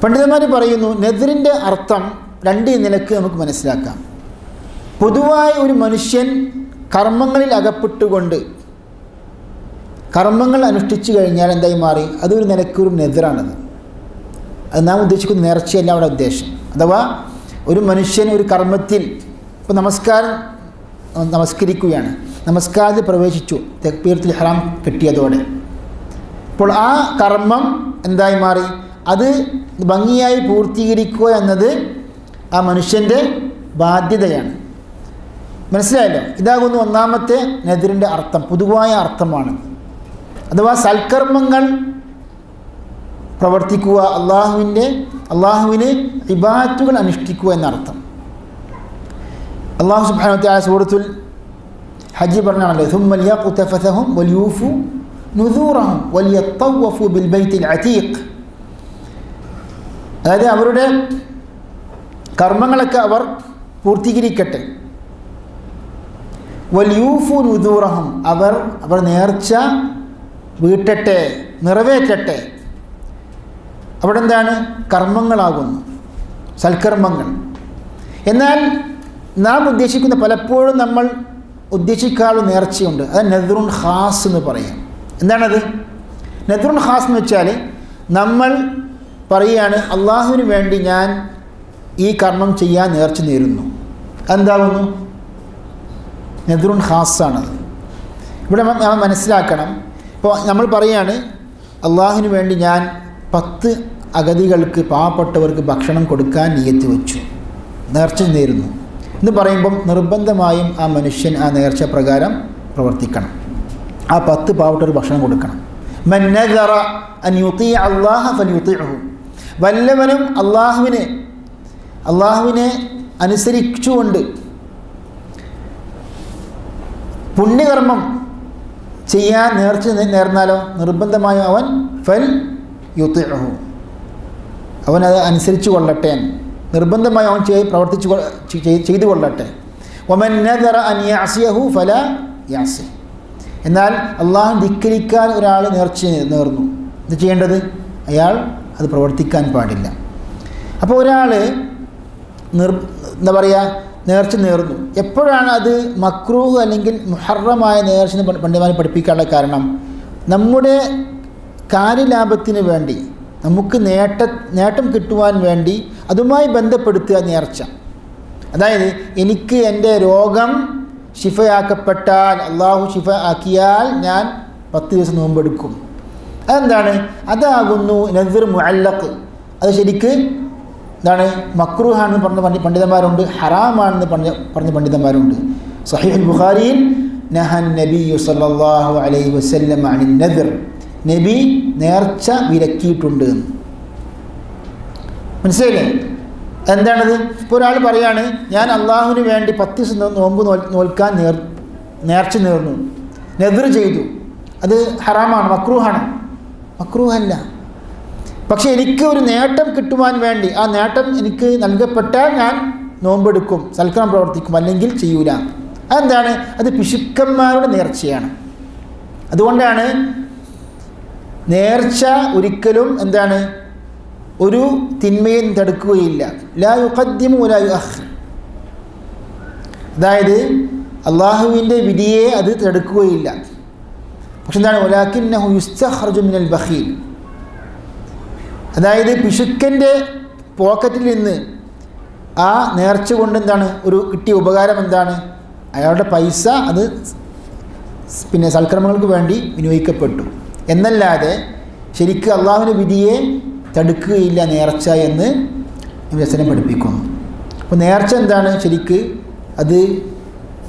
പണ്ഡിതന്മാർ പറയുന്നു നദ്റിൻ്റെ അർത്ഥം രണ്ട് നിലക്ക് നമുക്ക് മനസ്സിലാക്കാം. പൊതുവായി ഒരു മനുഷ്യൻ കർമ്മങ്ങളിൽ അകപ്പെട്ടുകൊണ്ട് കർമ്മങ്ങൾ അനുഷ്ഠിച്ചു കഴിഞ്ഞാൽ എന്തായി മാറി? അതൊരു നിലക്കൊരു നദ്റാണത്. അത് നാം ഉദ്ദേശിക്കുന്ന നേർച്ചയല്ല അവിടെ ഉദ്ദേശം. അഥവാ ഒരു മനുഷ്യൻ ഒരു കർമ്മത്തിൽ, ഇപ്പോൾ നമസ്കരിക്കുകയാണ്, നമസ്കാരത്തിൽ പ്രവേശിച്ചു, തക്ബീറത്തുൽ ഇഹ്റാം കിട്ടിയതോടെ ഇപ്പോൾ ആ കർമ്മം എന്തായി മാറി? അത് ഭംഗിയായി പൂർത്തീകരിക്കുക എന്നത് ആ മനുഷ്യൻ്റെ ബാധ്യതയാണ്. മനസ്സിലായല്ലോ? ഇതാകുന്നു ഒന്നാമത്തെ നദ്റിൻ്റെ അർത്ഥം, പൊതുവായ അർത്ഥമാണ്. അഥവാ സൽക്കർമ്മങ്ങൾ പ്രവർത്തിക്കുക, അള്ളാഹുവിന് ഇബാദത്തുകൾ അനുഷ്ഠിക്കുക എന്നർത്ഥം. അള്ളാഹു സുബ്ഹാനഹു വ തആല സൂറത്തുൽ ഹജ്ജ് പറഞ്ഞാണല്ലോ ثم ليقوا تفثهم وليوفوا نذورهم وليطوفوا بالبيت العتيق. അതായത് അവരുടെ കർമ്മങ്ങളൊക്കെ അവർ പൂർത്തീകരിക്കട്ടെ, വൽയൂഫു നുദൂറഹും, അവർ നേർച്ച വീട്ടട്ടെ, നിറവേറ്റട്ടെ. അവിടെ എന്താണ്? കർമ്മങ്ങളാകുന്നു, സൽക്കർമ്മങ്ങൾ. എന്നാൽ നാം ഉദ്ദേശിക്കുന്ന, പലപ്പോഴും നമ്മൾ ഉദ്ദേശിക്കാനുള്ള നേർച്ചയുണ്ട്, അത് നദ്റുൻ ഖാസ് എന്ന് പറയാം. എന്താണത്? നദ്റുൻ ഖാസ് എന്ന് വെച്ചാൽ നമ്മൾ പറയുകയാണ്, അള്ളാഹുവിന് വേണ്ടി ഞാൻ ഈ കർമ്മം ചെയ്യാൻ നേർച്ച നേരുന്നു. അതെന്താകുന്നു? നദ്റുൻ ഖാസാണത്. ഇവിടെ നമ്മൾ മനസ്സിലാക്കണം. ഇപ്പോൾ നമ്മൾ പറയുകയാണ്, അള്ളാഹുവിന് വേണ്ടി ഞാൻ 10 അഗതികൾക്ക്, പാവപ്പെട്ടവർക്ക് ഭക്ഷണം കൊടുക്കാൻ നിയ്യത്ത് വെച്ചു, നേർച്ച നേരുന്നു എന്ന് പറയുമ്പം നിർബന്ധമായും ആ മനുഷ്യൻ ആ നേർച്ച പ്രകാരം പ്രവർത്തിക്കണം. ആ 10 പാവപ്പെട്ടവർ ഭക്ഷണം കൊടുക്കണം. മൻ നദറ അൻ യുതീഅ അല്ലാഹ ഫൽയുതീഉഹു, വല്ലവനും അള്ളാഹുവിനെ അനുസരിച്ചുകൊണ്ട് പുണ്യകർമ്മം ചെയ്യാൻ നേർച്ച നേർന്നാലോ നിർബന്ധമായും അവൻ ഫൽ യുതീഉഹു, അവനത് അനുസരിച്ച് കൊള്ളട്ടെ, നിർബന്ധമായി അവൻ ചെയ്തു കൊള്ളട്ടെ. വമൻ നദറ അൻ യഅസിയഹു ഫലാ യഅസി, എന്നാൽ അള്ളാഹു ധിക്കരിക്കാൻ ഒരാൾ നേർച്ച നേർന്നു, ഇത് ചെയ്യേണ്ടത്? അയാൾ അത് പ്രവർത്തിക്കാൻ പാടില്ല. അപ്പോൾ ഒരാൾ എന്താ പറയുക, നേർച്ച നേർന്നു. എപ്പോഴാണ് അത് മക്രൂഹ് അല്ലെങ്കിൽ മുഹറമായ നേർച്ച പണ്ഡിതന്മാരെ പഠിപ്പിക്കാനുള്ള കാരണം? നമ്മുടെ കാര്യലാഭത്തിന് വേണ്ടി, നമുക്ക് നേട്ടം കിട്ടുവാൻ വേണ്ടി അതുമായി ബന്ധപ്പെടുത്തുക നേർച്ച. അതായത് എനിക്ക് എൻ്റെ രോഗം ശിഫയാക്കപ്പെട്ടാൽ, അള്ളാഹു ശിഫ ആക്കിയാൽ ഞാൻ 10 ദിവസം നോമ്പെടുക്കും. അതെന്താണ്? അതാകുന്നു നദ്ർ മുഅല്ലഖ്. അത് ശരിക്ക് എന്താണ്? മക്രൂഹാണെന്ന് പറഞ്ഞ പണ്ഡിതന്മാരുണ്ട്, ഹറാമാണെന്ന് പറഞ്ഞ പണ്ഡിതന്മാരുണ്ട്. സഹീഹുൽ ബുഖാരിയിൽ നഹൻ നബിയു സല്ലല്ലാഹു അലൈഹി വസല്ലം അനിൻ നദ്ർ, നബി നേർച്ച വിലക്കിയിട്ടുണ്ട്. മനസ്സിലായില്ലേ? എന്താണത്? ഇപ്പോൾ ഒരാൾ പറയാണ്, ഞാൻ അള്ളാഹുവിന് വേണ്ടി 10 ദിവസം നോമ്പ് നോൽക്കാൻ നേർച്ച നേർന്നു, നദ്ർ ചെയ്തു. അത് ഹറാമാണ്, മക്രൂഹാണ്? മക്രൂഹല്ല. പക്ഷേ എനിക്ക് ഒരു നേട്ടം കിട്ടുവാൻ വേണ്ടി, ആ നേട്ടം എനിക്ക് നൽകപ്പെട്ടാൽ ഞാൻ നോമ്പെടുക്കും, സൽക്കർമ്മം പ്രവർത്തിക്കും, അല്ലെങ്കിൽ ചെയ്യൂല. അതെന്താണ്? അത് പിശുക്കന്മാരുടെ നേർച്ചയാണ്. അതുകൊണ്ടാണ് നേർച്ച ഒരിക്കലും എന്താണ്? ഒരു തിന്മയും തടുക്കുകയില്ല. ലാ യുഖദ്ദിമു വലാ യുഅഖിർ, അതായത് അള്ളാഹുവിൻ്റെ വിധിയെ അത് തടുക്കുകയില്ല. പക്ഷെ എന്താണ്? വലാകിന്നഹു യുസ്തഖ്റജു മിനൽ ബഖീൽ, അതായത് പിശുക്കൻ്റെ പോക്കറ്റിൽ നിന്ന് ആ നേർച്ച കൊണ്ട് എന്താണ് ഒരു കിട്ടിയ ഉപകാരം? എന്താണ്? അയാളുടെ പൈസ അത് പിന്നെ സൽക്കർമ്മങ്ങൾക്ക് വേണ്ടി വിനിയോഗിക്കപ്പെട്ടു എന്നല്ലാതെ ശരിക്കും അള്ളാഹുവിൻ്റെ വിധിയെ തടുക്കുകയില്ല നേർച്ച എന്ന് വചനം പഠിപ്പിക്കുന്നു. അപ്പോൾ നേർച്ച എന്താണ്? ശരിക്ക് അത്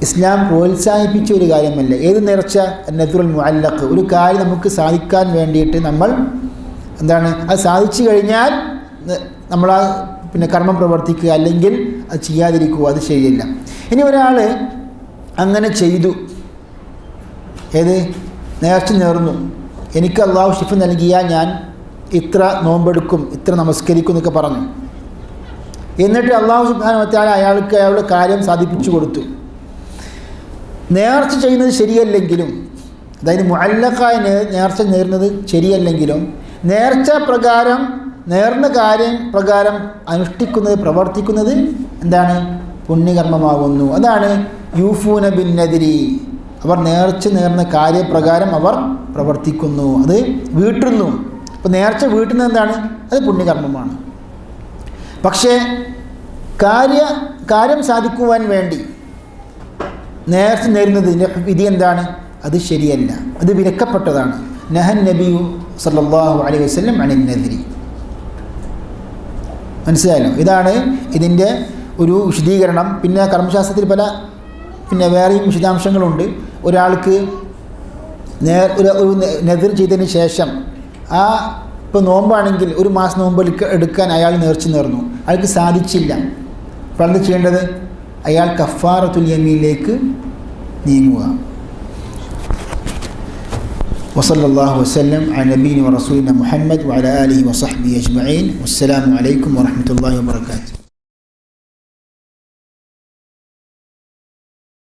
ഇസ്ലാം പ്രോത്സാഹിപ്പിച്ച ഒരു കാര്യമല്ല. ഏത് നേർച്ച? നദ്റുൽ മുഅല്ലഖ്. ഒരു കാര്യം നമുക്ക് സാധിക്കാൻ വേണ്ടിയിട്ട് നമ്മൾ എന്താണ്, അത് സാധിച്ചു കഴിഞ്ഞാൽ നമ്മൾ ആ പിന്നെ കർമ്മം പ്രവർത്തിക്കുക, അല്ലെങ്കിൽ അത് ചെയ്യാതിരിക്കുക, അത് ശരിയല്ല. ഇനി ഒരാൾ അങ്ങനെ ചെയ്തു, ഏത് നേർച്ച നേർന്നു, എനിക്ക് അള്ളാഹു ശിഫ നൽകിയാൽ ഞാൻ ഇത്ര നോമ്പെടുക്കും, ഇത്ര നമസ്കരിക്കും എന്നൊക്കെ പറഞ്ഞു. എന്നിട്ട് അള്ളാഹു സുബ്ഹാനഹു വ തആല അയാളുടെ കാര്യം സാധിപ്പിച്ചു കൊടുത്തു. നേർച്ച ചെയ്യുന്നത് ശരിയല്ലെങ്കിലും, അതായത് മുഅല്ലഖായ നേർച്ച നേർന്നത് ശരിയല്ലെങ്കിലും, നേർച്ച പ്രകാരം നേർന്ന കാര്യം പ്രകാരം അനുഷ്ഠിക്കുന്നത്, പ്രവർത്തിക്കുന്നത് എന്താണ്? പുണ്യകർമ്മമാകുന്നു. അതാണ് യൂഫൂന ബിൻ നദ്രി, അവർ നേർച്ച നേർന്ന കാര്യപ്രകാരം അവർ പ്രവർത്തിക്കുന്നു, അത് വീട്ടുന്നു. അപ്പോൾ നേർച്ച വീട്ടുന്നത് എന്താണ്? അത് പുണ്യകർമ്മമാണ്. പക്ഷേ കാര്യം സാധിക്കുവാൻ വേണ്ടി നേർച്ച നേരുന്നതിൻ്റെ വിധി എന്താണ്? അത് ശരിയല്ല, അത് വിലക്കപ്പെട്ടതാണ്. നഹൻ നബിയു സല്ലല്ലാഹു അലൈഹി വസല്ലം അനിൻ നദ്രി. മനസ്സിലായല്ലോ? ഇതാണ് ഇതിൻ്റെ ഒരു വിശദീകരണം. പിന്നെ കർമ്മശാസ്ത്രത്തിൽ പിന്നെ വേറെയും വിശദാംശങ്ങളുണ്ട്. ഒരാൾക്ക് ഒരു നദ്ർ ചെയ്തതിന് ശേഷം ഇപ്പോൾ നോമ്പാണെങ്കിൽ 1 മാസം നോമ്പ് എടുക്കാൻ അയാൾ നേർച്ച നേർന്നു, അയാൾക്ക് സാധിച്ചില്ല. അപ്പോൾ എന്ത് ചെയ്യേണ്ടത്? അയാൾ കഫാറത്തുൽ യമീനിലേക്ക് നീങ്ങുക. വസല്ലല്ലാഹു വസല്ലം അലാ നബിയിന വറസൂലിന മുഹമ്മദ് വഅലാ ആലിഹി വസഹ്ബിഹി അജ്മഈൻ. വസ്സലാമു അലൈക്കും വറഹ്മത്തുള്ളാഹി വബറകാതുഹു.